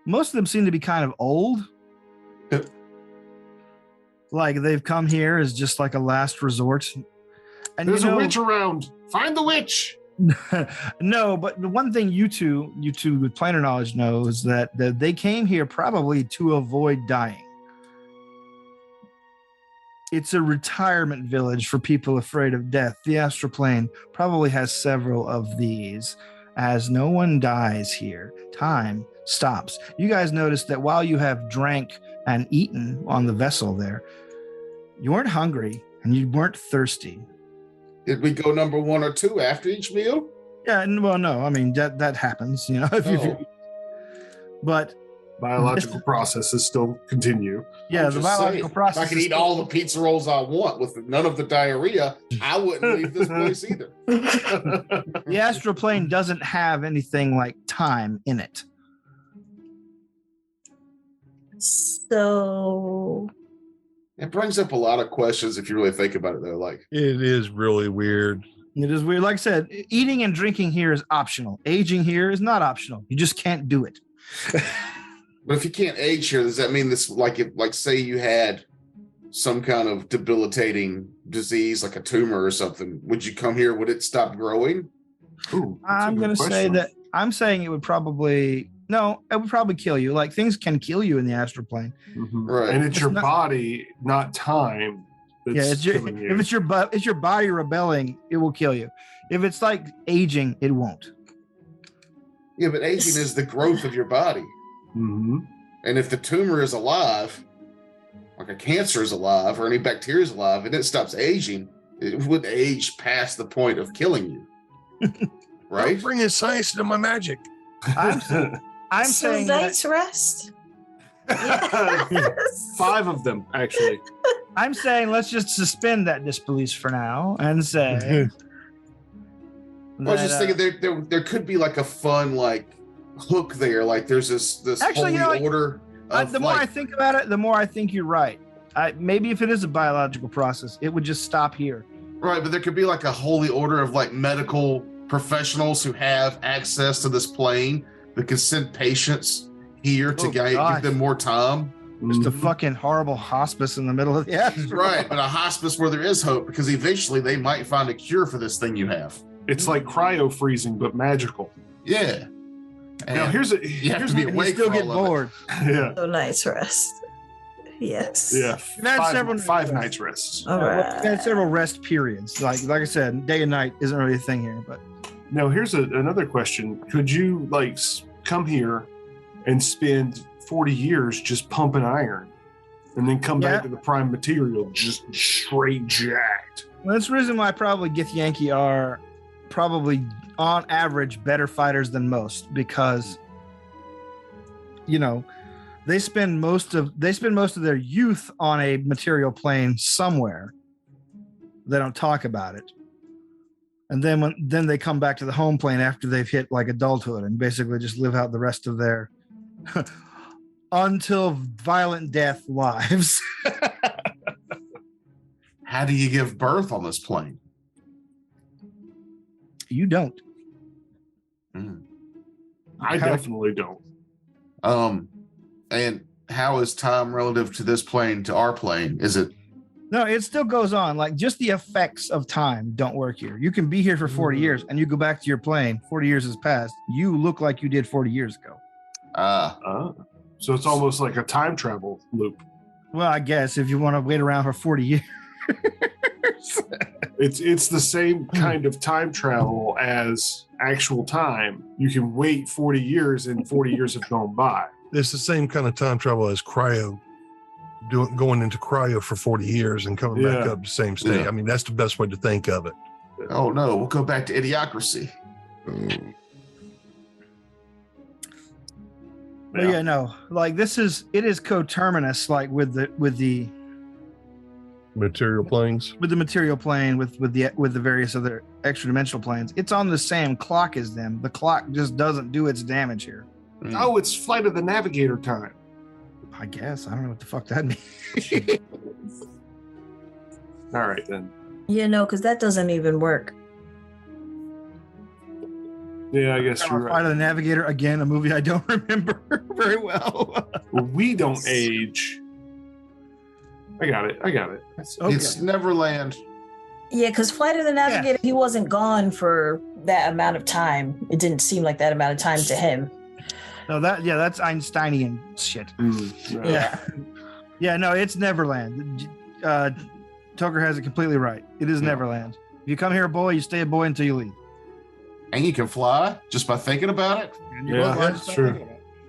most of them seem to be kind of old. Like they've come here as just like a last resort. And there's a witch around. Find the witch. No, but the one thing you two with planar knowledge know is that they came here probably to avoid dying. It's a retirement village for people afraid of death. The astral plane probably has several of these. As no one dies here, time stops. You guys notice that while you have drank and eaten on the vessel there, you weren't hungry and you weren't thirsty. Did we go number 1 or 2 after each meal? Yeah, well, no. I mean, that happens, you know. But biological processes still continue. Yeah, the biological process. If I could eat all the pizza rolls I want with none of the diarrhea, I wouldn't leave this place either. The astral plane doesn't have anything like time in it. So it brings up a lot of questions if you really think about it, though. Like, it is really weird. It is weird. Like I said, eating and drinking here is optional. Aging here is not optional. You just can't do it. But if you can't age here, does that mean this, like say you had some kind of debilitating disease, like a tumor or something, would you come here? Would it stop growing? Ooh, I'm going to say that I'm saying it would probably, no, it would probably kill you. Like things can kill you in the astral plane. Mm-hmm. Right. And it's your body, not time. Yeah, if it's your body rebelling, it will kill you. If it's like aging, it won't. Yeah, but aging is the growth of your body. Mm-hmm. And if the tumor is alive, like a cancer is alive or any bacteria is alive, and it stops aging, it would age past the point of killing you. Right? I'm bringing science to my magic. I'm saying night's rest. Yes. 5 of them, actually. I'm saying let's just suspend that disbelief for now and say. I was just thinking there could be like a fun like hook there. Like there's this actually, holy order. The more I think about it, the more I think you're right. Maybe if it is a biological process, it would just stop here. Right, but there could be like a holy order of like medical professionals who have access to this plane that can send patients here to give them more time. Just a fucking horrible hospice in the middle of the astral. Right, but a hospice where there is hope because eventually they might find a cure for this thing you have. It's like cryo freezing, but magical. Yeah. Now you have to be awake. Still get bored. Yeah. No night's rest. Yes. Yeah. Five nights rest. All right. We've had several rest periods. Like I said, day and night isn't really a thing here, but Now, here's another question. Could you, like, come here and spend 40 years just pumping iron and then come back to the prime material just straight jacked? Well, that's the reason why probably Githyanki are probably, on average, better fighters than most, because, you know, they spend most of their youth on a material plane somewhere. They don't talk about it. And then they come back to the home plane after they've hit like adulthood and basically just live out the rest of their until violent death lives. How do you give birth on this plane? You don't. I definitely don't. And how is time relative to this plane to our plane? Is it? No, it still goes on. Like, just the effects of time don't work here. You can be here for 40 years and you go back to your plane, 40 years has passed. You look like you did 40 years ago. So it's almost like a time travel loop. Well, I guess if you want to wait around for 40 years. It's the same kind of time travel as actual time. You can wait 40 years and 40 years have gone by. It's the same kind of time travel as cryo, going into cryo for 40 years and coming back up to the same state. Yeah. I mean, that's the best way to think of it. Oh no, we'll go back to idiocracy. But yeah, no, like it is coterminous, like with the Material planes. with the material plane, with the various other extra dimensional planes. It's on the same clock as them. The clock just doesn't do its damage here. Oh, it's Flight of the Navigator time. I guess. I don't know what the fuck that means. All right, then. Yeah, no, because that doesn't even work. Yeah, I guess you're Flight right. of the Navigator, again, a movie I don't remember very well. We don't age. I got it. Okay. It's Neverland. Yeah, because Flight of the Navigator, he wasn't gone for that amount of time. It didn't seem like that amount of time to him. No, that's Einsteinian shit. Yeah. Yeah, no, it's Neverland. Tucker has it completely right. It is Neverland. If you come here a boy, you stay a boy until you leave. And you can fly just by thinking about it. Yeah, that's true.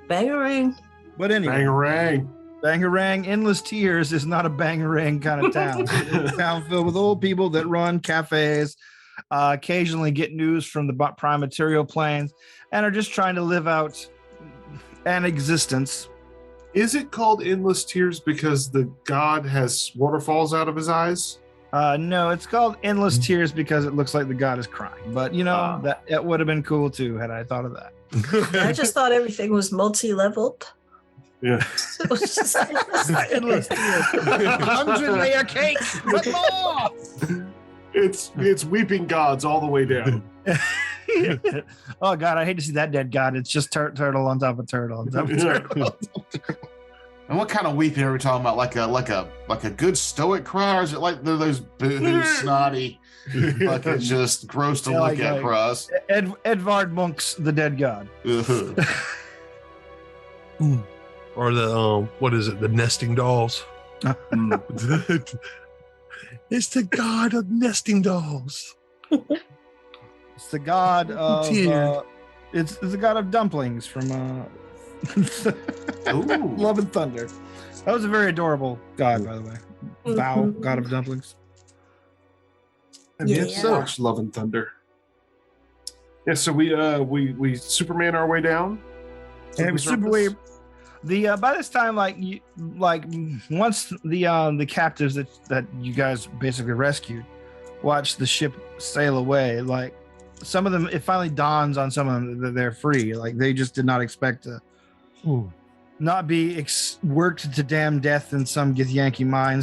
Bangarang. But anyway, Bangarang. Bangarang, Endless Tears is not a Bangarang kind of town. It's a town filled with old people that run cafes, occasionally get news from the prime material planes, and are just trying to live out an existence. Is it called Endless Tears because the god has waterfalls out of his eyes? No, it's called Endless Tears because it looks like the god is crying. But that would have been cool too had I thought of that. I just thought everything was multi-leveled. Yeah. It was just Endless Tears. 100-layer cake, but more. It's weeping gods all the way down. Oh God, I hate to see that dead god. It's just turtle on top of turtle on top of turtle. And what kind of weeping are we talking about? Like a good stoic cry, or is it like those boohoo snotty, like it's just gross to look at cries? Edvard Munch's The Dead God. Or the what is it? The nesting dolls. It's the god of nesting dolls. It's the god of it's the god of dumplings from Love and Thunder. That was a very adorable god, by the way. Val, god of dumplings. And yes, so much Love and Thunder. Yeah, so we Superman our way down. And Superway. By this time, once the captives that you guys basically rescued watch the ship sail away, like some of them, it finally dawns on some of them that they're free. Like they just did not expect to not be worked to damn death in some Githyanki mine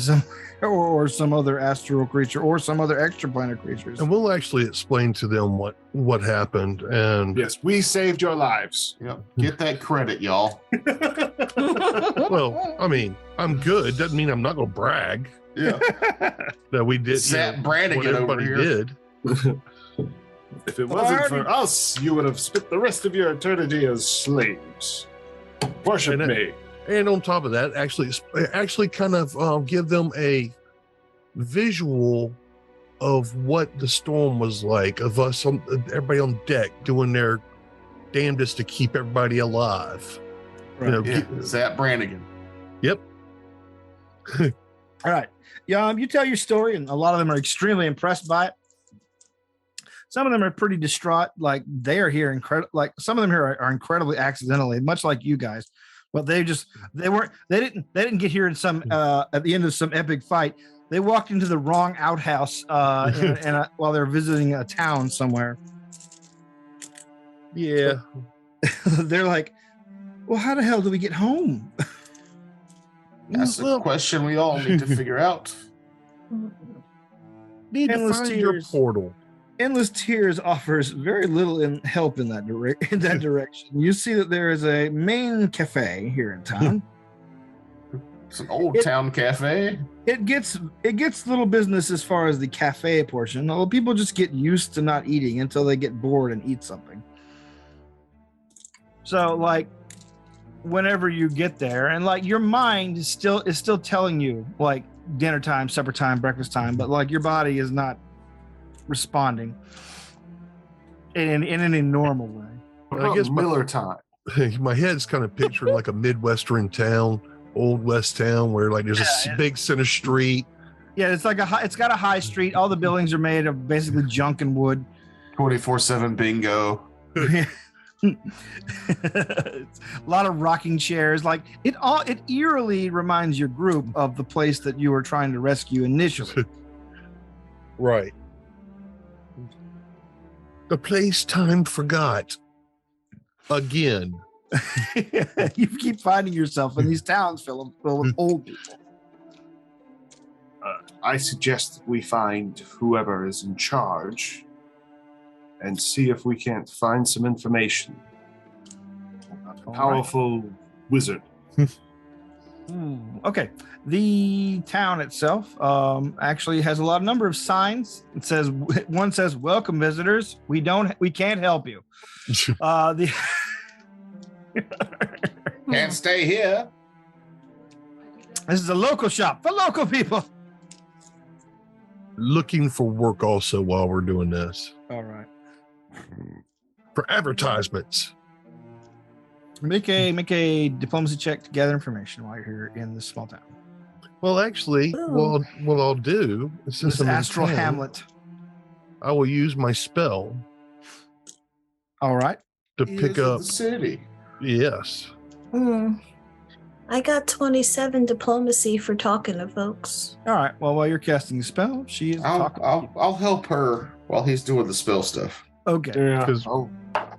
or some other astral creature or some other extraplanar creatures. And we'll actually explain to them what happened. And yes, we saved your lives. Yep. Get that credit, y'all. well, I mean, I'm good. Doesn't mean I'm not going to brag. Yeah. That we did. Zap Brannigan over here. Did. If it wasn't for us, you would have spent the rest of your eternity as slaves. Worship me. And on top of that, actually kind of give them a visual of what the storm was like, of us, everybody on deck doing their damnedest to keep everybody alive. Right. Yeah, Zap Brannigan. Yep. All right. You tell your story, and a lot of them are extremely impressed by it. Some of them are pretty distraught, like they are here like some of them here are incredibly accidentally, much like you guys. But they didn't get here in some at the end of some epic fight. They walked into the wrong outhouse while they're visiting a town somewhere. Yeah. They're like, well, how the hell do we get home? That's a question we all need to figure out. Need to find your portal. Endless Tears offers very little help in that direction. You see that there is a main cafe here in town. It's an old town cafe. It gets little business as far as the cafe portion. Although people just get used to not eating until they get bored and eat something. So like whenever you get there, and like your mind is still telling you like dinner time, supper time, breakfast time, but like your body is not responding in any normal way. I guess Miller time. My head's kind of picturing like a Midwestern town, old West town, where like there's a big center street. Yeah, it's like it's got a high street. All the buildings are made of basically junk and wood. 24/7 bingo. A lot of rocking chairs. Like it eerily reminds your group of the place that you were trying to rescue initially. Right. The place time forgot. Again. You keep finding yourself in these towns full of old people. I suggest that we find whoever is in charge and see if we can't find some information. A powerful wizard. Okay. The town itself actually has a number of signs. One says, "Welcome visitors. We can't help you." Can't stay here. This is a local shop for local people. Looking for work also while we're doing this. All right. For advertisements. Make a diplomacy check to gather information while you're here in this small town. Well, actually, what I'll do since this Astral Hamlet, I will use my spell. All right. To pick up the city. Yes. I got 27 diplomacy for talking to folks. All right. Well, while you're casting the spell, she is talking. I'll help her while he's doing the spell stuff. Okay. Yeah.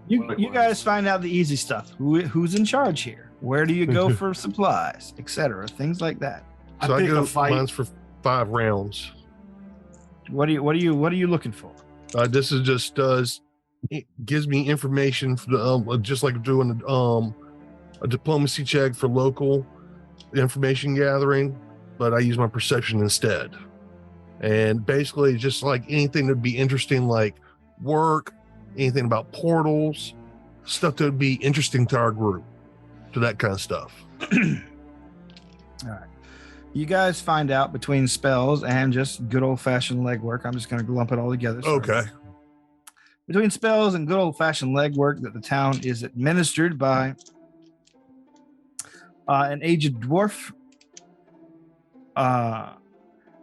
You guys find out the easy stuff. Who's in charge here? Where do you go for supplies, etc. Things like that. So I go. Mine's for 5 rounds. What are you looking for? This is just it gives me information for the just like doing a diplomacy check for local information gathering, but I use my perception instead. And basically, just like anything that'd be interesting, like work, anything about portals, stuff that would be interesting to our group, to that kind of stuff. All right. You guys find out between spells and just good old-fashioned legwork. I'm just going to lump it all together. Okay. Between spells and good old-fashioned legwork, that the town is administered by an aged dwarf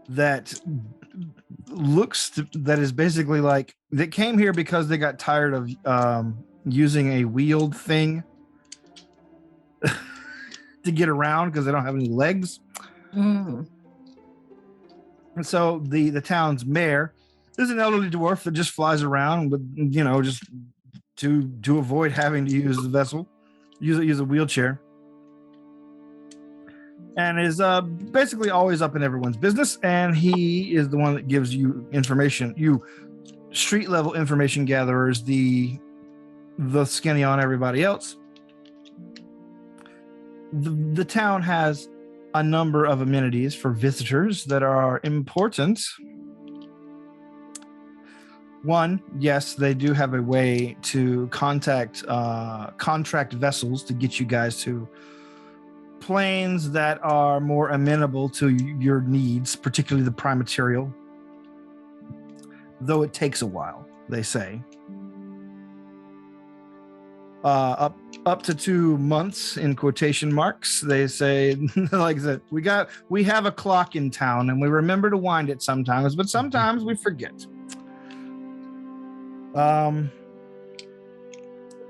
that is basically like, that came here because they got tired of using a wheeled thing to get around because they don't have any legs. And so the town's mayor is an elderly dwarf that just flies around with, just to avoid having to use the vessel, use a wheelchair, and is basically always up in everyone's business. And he is the one that gives you information, you street level information gatherers, the skinny on everybody else. The town has a number of amenities for visitors that are important. One, yes, they do have a way to contract vessels to get you guys to planes that are more amenable to your needs, particularly the prime material. though it takes a while, they say. Up to 2 months in quotation marks. They say, like I said, we have a clock in town and we remember to wind it sometimes, but sometimes we forget.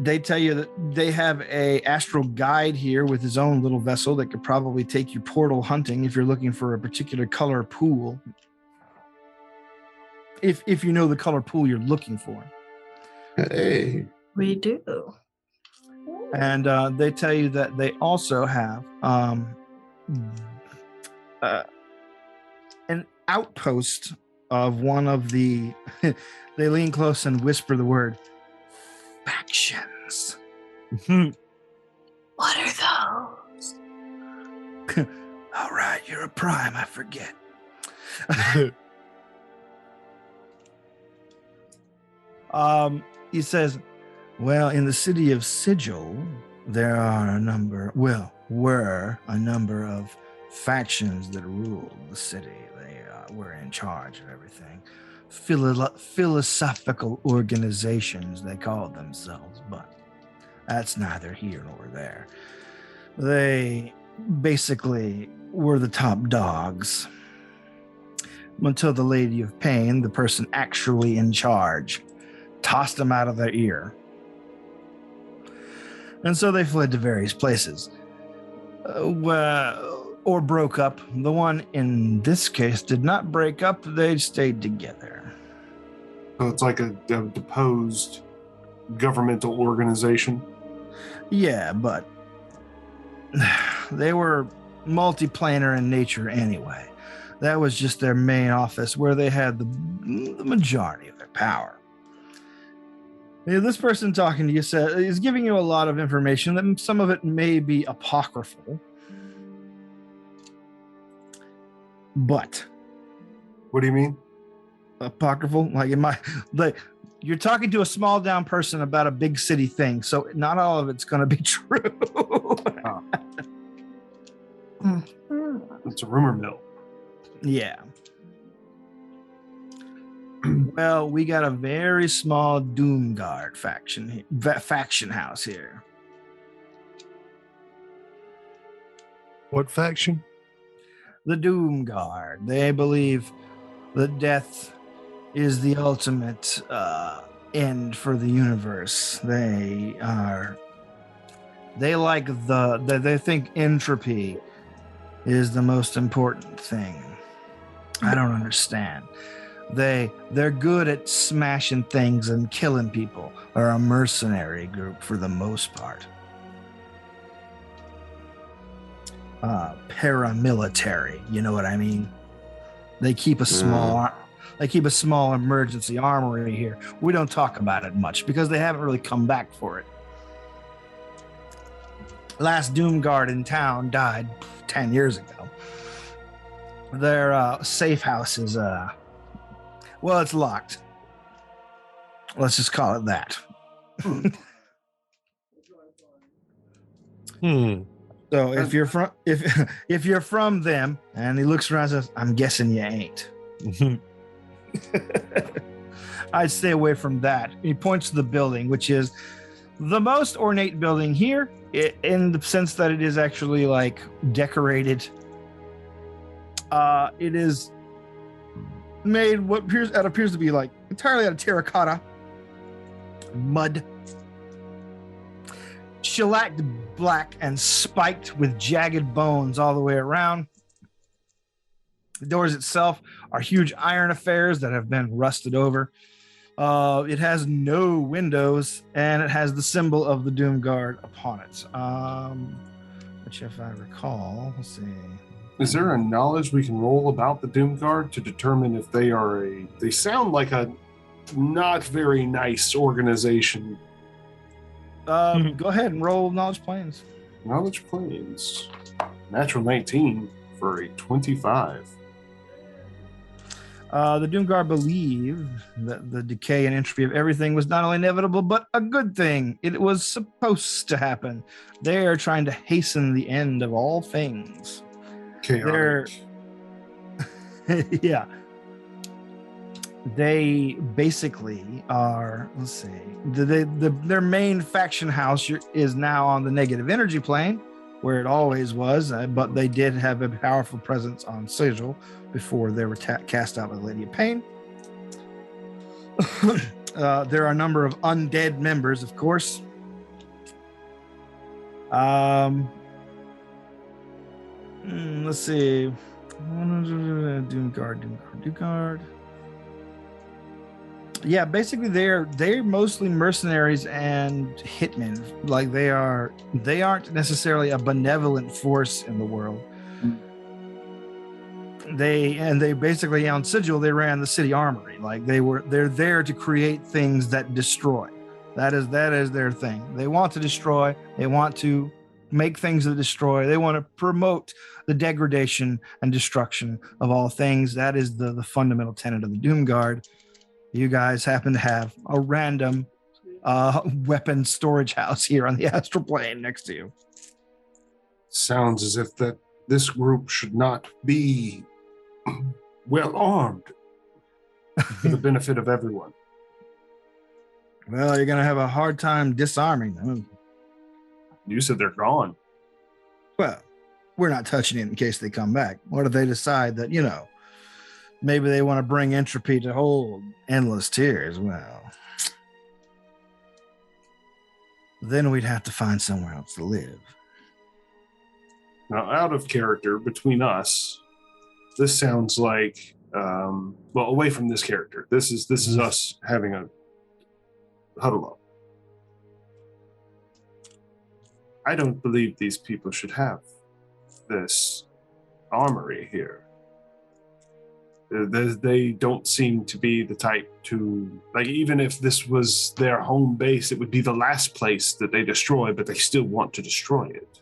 They tell you that they have a astral guide here with his own little vessel that could probably take you portal hunting if you're looking for a particular color pool. If you know the color pool you're looking for. Hey. We do. And they tell you that they also have an outpost of one of the they lean close and whisper the word factions. What are those? All right, you're a prime, I forget. He says, well, in the city of Sigil, there are were a number of factions that ruled the city. They were in charge of everything. Philosophical organizations, they called themselves, but that's neither here nor there. They basically were the top dogs until the Lady of Pain, the person actually in charge, tossed them out of their ear. And so they fled to various places. Or broke up. The one in this case did not break up, they stayed together. So it's like a deposed governmental organization. Yeah, but they were multiplanar in nature anyway. That was just their main office where they had the majority of their power. This person talking to you is giving you a lot of information that some of it may be apocryphal. But what do you mean? Apocryphal? You're talking to a small down person about a big city thing, so not all of it's going to be true. It's a rumor mill. Yeah. Well, we got a very small Doomguard faction house here. What faction? The Doomguard. They believe that death is the ultimate end for the universe. They think entropy is the most important thing. I don't understand. They're good at smashing things and killing people. They're a mercenary group for the most part. Paramilitary, you know what I mean? They keep a small emergency armory here. We don't talk about it much because they haven't really come back for it. Last Doomguard in town died 10 years ago. Their safe house is it's locked. Let's just call it that. So if you're from them, and he looks around and says, I'm guessing you ain't. I'd stay away from that. He points to the building, which is the most ornate building here, in the sense that it is actually like decorated. It is made what appears to be like entirely out of terracotta, mud, shellacked black and spiked with jagged bones all the way around. The doors itself are huge iron affairs that have been rusted over. It has no windows, and it has the symbol of the Doomguard upon it. Which, if I recall, let's see. Is there a knowledge we can roll about the Doomguard to determine if they sound like a not very nice organization? Go ahead and roll Knowledge Planes. Knowledge Planes. Natural 19 for a 25. The Doomguard believe that the decay and entropy of everything was not only inevitable, but a good thing. It was supposed to happen. They are trying to hasten the end of all things. Chaotic. Yeah. they basically are, let's see, their main faction house is now on the negative energy plane, where it always was, but they did have a powerful presence on Sigil before they were cast out by the Lady of Pain. There are a number of undead members, of course. Let's see. Doomguard. Yeah, basically they're mostly mercenaries and hitmen. Like they aren't necessarily a benevolent force in the world. They basically on Sigil they ran the city armory. Like they're there to create things that destroy. That is their thing. They want to destroy. They want to make things that destroy. They want to promote the degradation and destruction of all things. That is the fundamental tenet of the Doomguard. You guys happen to have a random weapon storage house here on the astral plane next to you. Sounds as if this group should not be well armed for the benefit of everyone. Well, you're going to have a hard time disarming them. You said they're gone. Well, we're not touching it in case they come back. What if they decide that, maybe they want to bring entropy to hold endless tears? Well, then we'd have to find somewhere else to live. Now, out of character between us, this sounds like, away from this character. This is us having a huddle up. I don't believe these people should have this armory here. They don't seem to be the type to, like, even if this was their home base, it would be the last place that they destroy, but they still want to destroy it.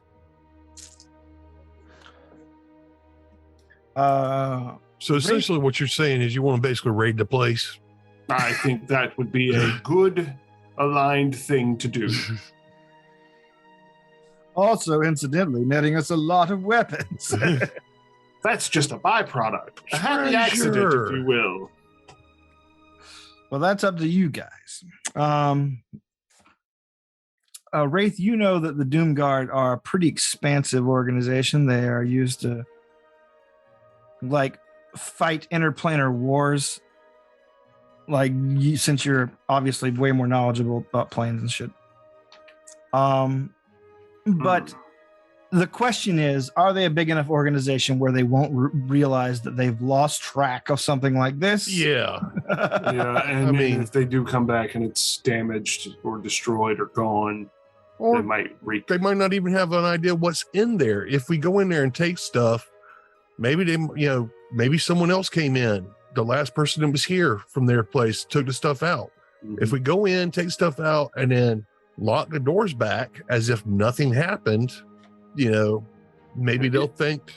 So essentially what you're saying is you want to basically raid the place? I think that would be a good aligned thing to do. Also, incidentally, netting us a lot of weapons. That's just a byproduct. A happy accident, if you will. Well, that's up to you guys. Wraith, you know that the Doomguard are a pretty expansive organization. They are used to fight interplanar wars. Since you're obviously way more knowledgeable about planes and shit. But the question is, are they a big enough organization where they won't realize that they've lost track of something like this? Yeah. Yeah, and I mean, if they do come back and it's damaged or destroyed or gone, or they might not even have an idea what's in there. If we go in there and take stuff, maybe maybe someone else came in. The last person that was here from their place took the stuff out. Mm-hmm. If we go in, take stuff out, and then lock the doors back as if nothing happened, maybe they'll think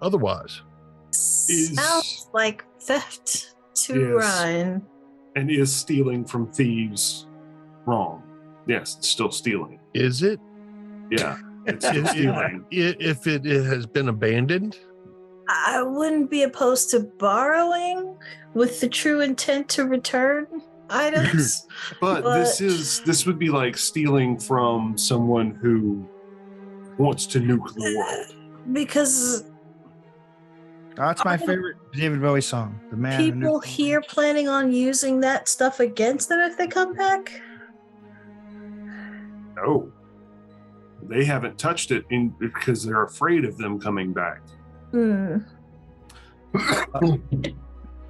otherwise. Sounds like theft to Ryan. And is stealing from thieves wrong? Yes, it's still stealing. Is it? Yeah, it's still stealing. If it has been abandoned? I wouldn't be opposed to borrowing with the true intent to return items. but this would be like stealing from someone who wants to nuke the world. Because that's my favorite David Bowie song. The man. People here planning on using that stuff against them if they come back? No. They haven't touched it because they're afraid of them coming back.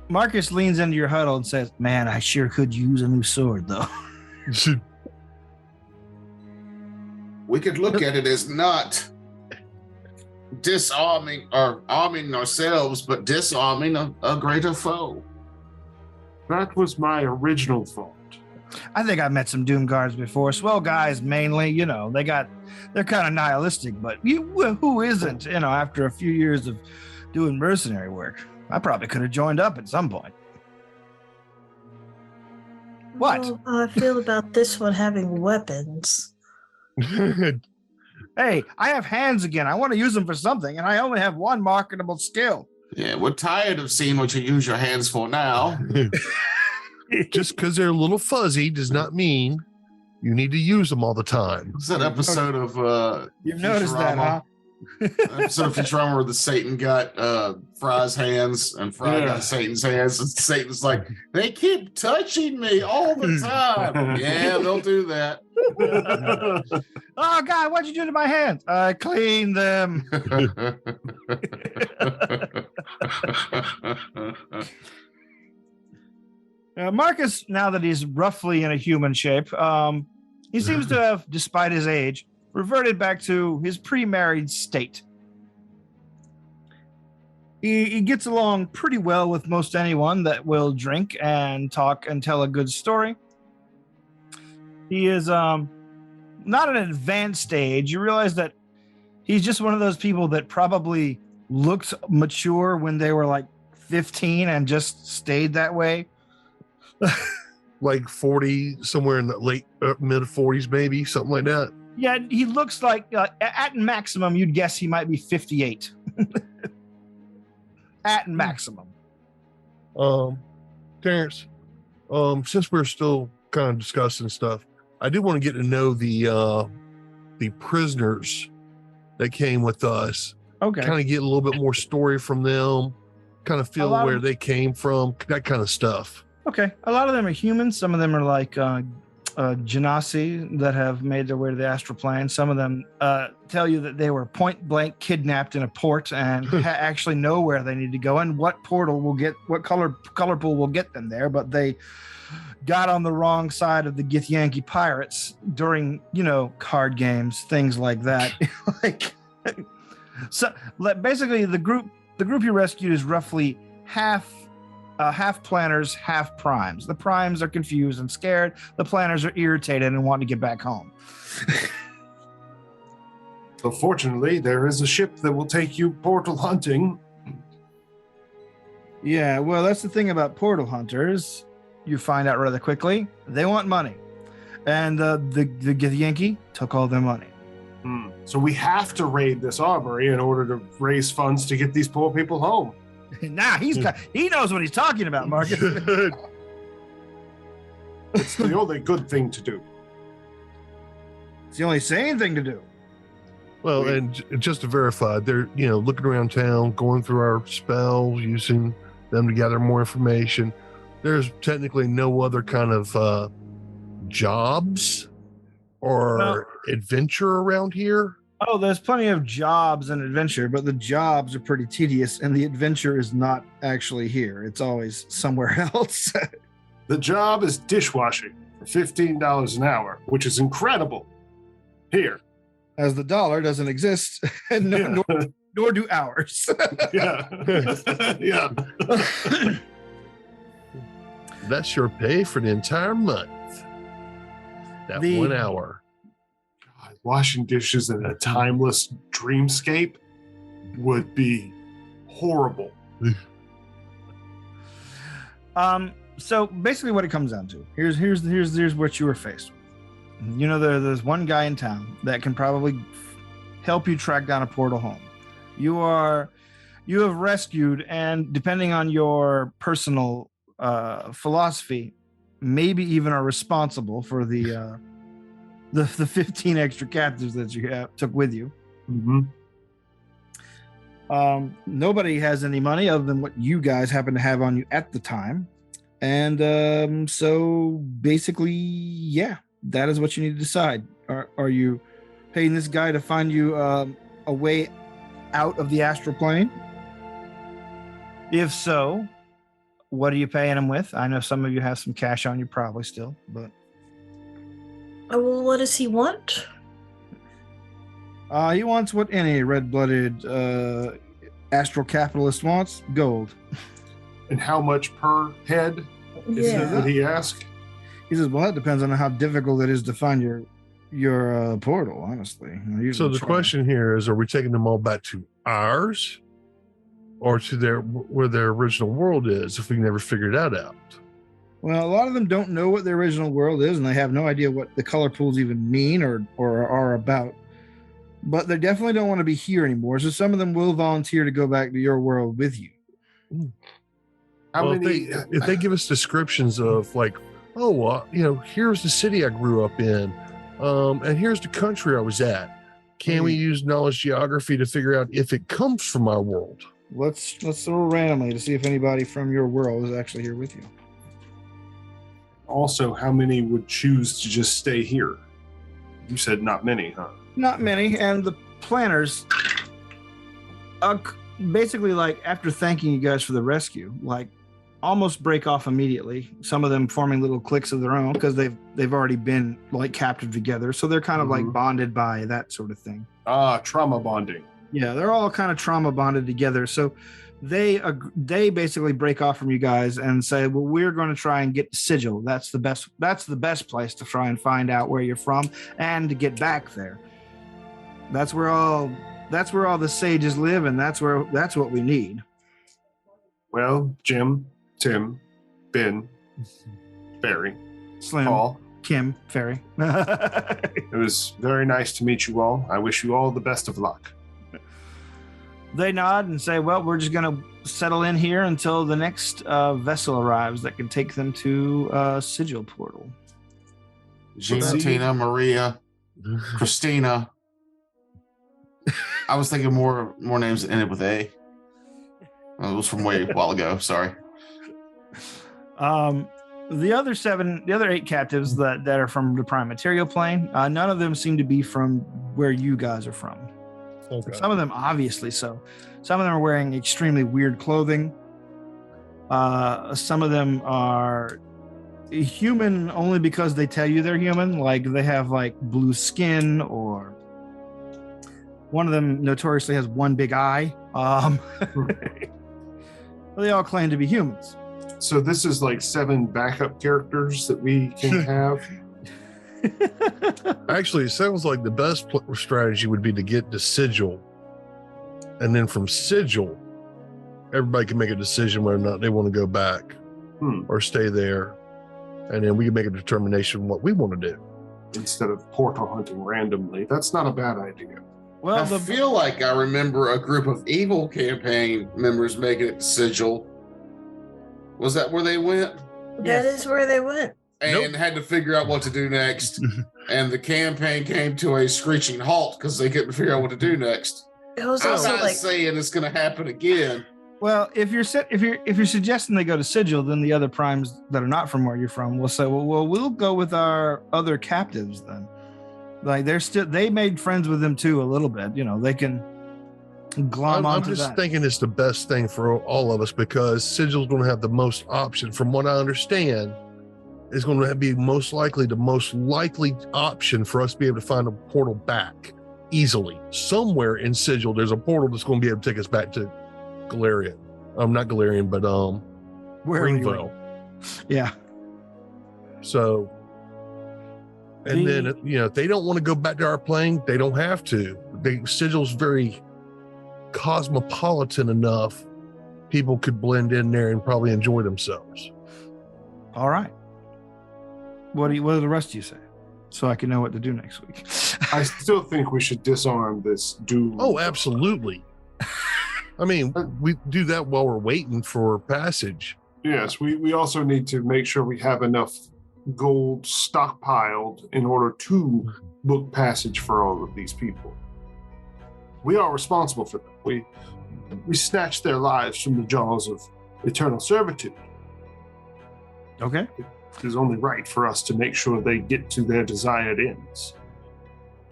Marcus leans into your huddle and says, "Man, I sure could use a new sword, though." We could look at it as not disarming or arming ourselves, but disarming a greater foe. That was my original thought. I think I've met some Doomguards before. Swell guys, mainly. They're kind of nihilistic, but who isn't? After a few years of doing mercenary work, I probably could have joined up at some point. What? Well, how I feel about this one having weapons. Hey, I have hands again. I want to use them for something, and I only have one marketable skill. Yeah, we're tired of seeing what you use your hands for now. Just because they're a little fuzzy does not mean you need to use them all the time. It's that episode of You've noticed that, huh? Episode of Futurama where the Satan got Fry's hands and Fry got Satan's hands, and Satan's like, they keep touching me all the time. Yeah, they'll do that. Oh God, what'd you do to my hands? I cleaned them. Marcus, now that he's roughly in a human shape, he seems to have, despite his age, reverted back to his pre-married state. He gets along pretty well with most anyone that will drink and talk and tell a good story. He is not an advanced age. You realize that he's just one of those people that probably looked mature when they were like 15 and just stayed that way. Like 40, somewhere in the late mid 40s, maybe something like that. Yeah, he looks like at maximum, you'd guess he might be 58. At maximum. Terrence, since we're still kind of discussing stuff, I do want to get to know the prisoners that came with us. Okay. Kind of get a little bit more story from them, kind of feel where they came from, that kind of stuff. Okay. A lot of them are humans. Some of them are like genasi that have made their way to the astral plane. Some of them tell you that they were point blank kidnapped in a port and actually know where they need to go and what portal will get, what color pool will get them there. But they got on the wrong side of the Githyanki pirates during, card games, things like that. So basically the group you rescued is roughly half planners, half primes. The primes are confused and scared. The planners are irritated and want to get back home. So fortunately, there is a ship that will take you portal hunting. Yeah, well, that's the thing about portal hunters. You find out rather quickly. They want money. And the Githyanki took all their money. So we have to raid this armory in order to raise funds to get these poor people home. Nah, he knows what he's talking about, Marcus. It's the only good thing to do. It's the only sane thing to do. Well, and just to verify, they're looking around town, going through our spells, using them to gather more information. There's technically no other kind of jobs or adventure around here. Oh, there's plenty of jobs and adventure, but the jobs are pretty tedious, and the adventure is not actually here. It's always somewhere else. The job is dishwashing for $15 an hour, which is incredible. Here. As the dollar doesn't exist, nor do ours. Yeah. Yeah. That's your pay for the entire month. That 1 hour. God, washing dishes in a timeless dreamscape would be horrible. So basically what it comes down to, here's what you were faced with. There's one guy in town that can probably help you track down a portal home. You have rescued, and depending on your personal philosophy, maybe even are responsible for the 15 extra captives that you took with you. Mm-hmm. Nobody has any money other than what you guys happen to have on you at the time. And so basically, yeah, that is what you need to decide. Are you paying this guy to find you a way out of the astral plane? If so, what are you paying him with? I know some of you have some cash on you probably still, but... Well, what does he want? He wants what any red-blooded astral capitalist wants: gold. And how much per head did he ask? He says, well, that depends on how difficult it is to find your portal, honestly. So the question here is, are we taking them all back to ours or to where their original world is, if we never figured that out? Well, a lot of them don't know what the original world is, and they have no idea what the color pools even mean or are about. But they definitely don't want to be here anymore, so some of them will volunteer to go back to your world with you. How Well, many? if they give us descriptions of like, oh, here's the city I grew up in, and here's the country I was at. Can we use knowledge geography to figure out if it comes from our world? Let's throw randomly to see if anybody from your world is actually here with you. Also, how many would choose to just stay here? You said not many, huh? Not many, and the planners basically, like, after thanking you guys for the rescue, like, almost break off immediately. Some of them forming little cliques of their own because they've already been like captive together, so they're kind of like bonded by that sort of thing. Trauma bonding. Yeah, they're all kind of trauma bonded together. So they basically break off from you guys and say, well, we're going to try and get to Sigil. That's the best place to try and find out where you're from and to get back there. That's where all the sages live, and that's what we need. Well, Jim, Tim, Ben, Barry, Slim, Paul, Kim, Ferry. It was very nice to meet you all. I wish you all the best of luck. They nod and say, well, we're just going to settle in here until the next vessel arrives that can take them to Sigil Portal. Gina, Tina, Maria, Christina. I was thinking more names that ended with A. It was from a while ago. Sorry. The other 8 captives that are from the prime material plane, none of them seem to be from where you guys are from. Okay. Some of them, obviously so. Some of them are wearing extremely weird clothing. Some of them are human only because they tell you they're human. Like they have like blue skin, or one of them notoriously has one big eye. They all claim to be humans. So this is like 7 backup characters that we can have. Actually, it sounds like the best strategy would be to get to Sigil, and then from Sigil, everybody can make a decision whether or not they want to go back or stay there, and then we can make a determination what we want to do instead of portal hunting randomly. That's not a bad idea. Well, I feel like I remember a group of evil campaign members making it to Sigil. Was that where they went? That is where they went. And had to figure out what to do next. And the campaign came to a screeching halt because they couldn't figure out what to do next. It was I'm also not like saying it's going to happen again. Well, if you're suggesting they go to Sigil, then the other primes that are not from where you're from will say, well, we'll go with our other captives then. Like they made friends with them too a little bit. You know, they can glom onto that. I'm just thinking it's the best thing for all of us because Sigil's going to have the most option. From what I understand, is going to be most likely the most likely option for us to be able to find a portal back easily. Somewhere in Sigil, there's a portal that's going to be able to take us back to Galarian. Not Galarian, but Greenville. Yeah. So, and then if they don't want to go back to our plane, they don't have to. Sigil's very cosmopolitan enough. People could blend in there and probably enjoy themselves. All right. What do the rest of you say? So I can know what to do next week. I still think we should disarm this dude. Oh, absolutely. I mean, we do that while we're waiting for passage. Yes, we also need to make sure we have enough gold stockpiled in order to book passage for all of these people. We are responsible for them. We snatched their lives from the jaws of eternal servitude. Okay. It is only right for us to make sure they get to their desired ends.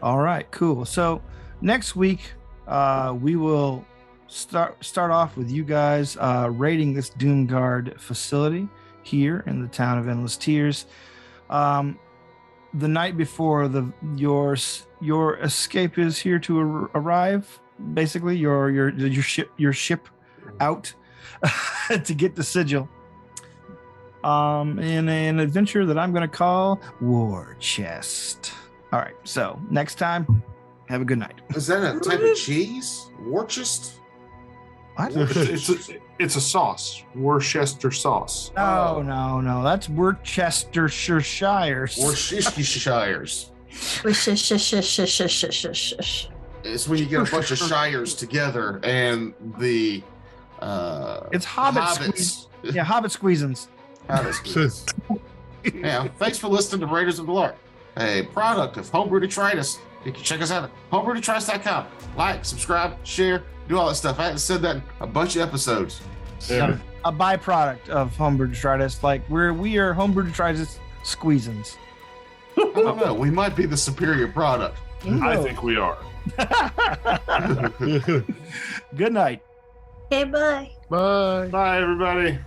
All right, cool. So next week, we will start off with you guys raiding this Doomguard facility here in the town of Endless Tears. The night before your escape is here to arrive. Basically, your ship out to get to Sigil. In an adventure that I'm going to call War Chest. All right, so next time, have a good night. Is that a type of cheese? War chest? What? It's a sauce. Worcester sauce. No. That's Worcestershire. Worcestershires. It's when you get a bunch of shires together and the It's Hobbit Hobbits. Yeah, Hobbit Squeezins. Hobbit Squeezins. Yeah, thanks for listening to Raiders of the Lark, a product of Homebrew Detritus. You can check us out at homebrewdetritus.com. Like, subscribe, share, do all that stuff. I haven't said that in a bunch of episodes. Yeah. A byproduct of Homebrew Detritus. Like we are Homebrew Detritus Squeezins. I don't know. We might be the superior product. I think we are. Good night. Okay, bye. Bye. Bye, everybody.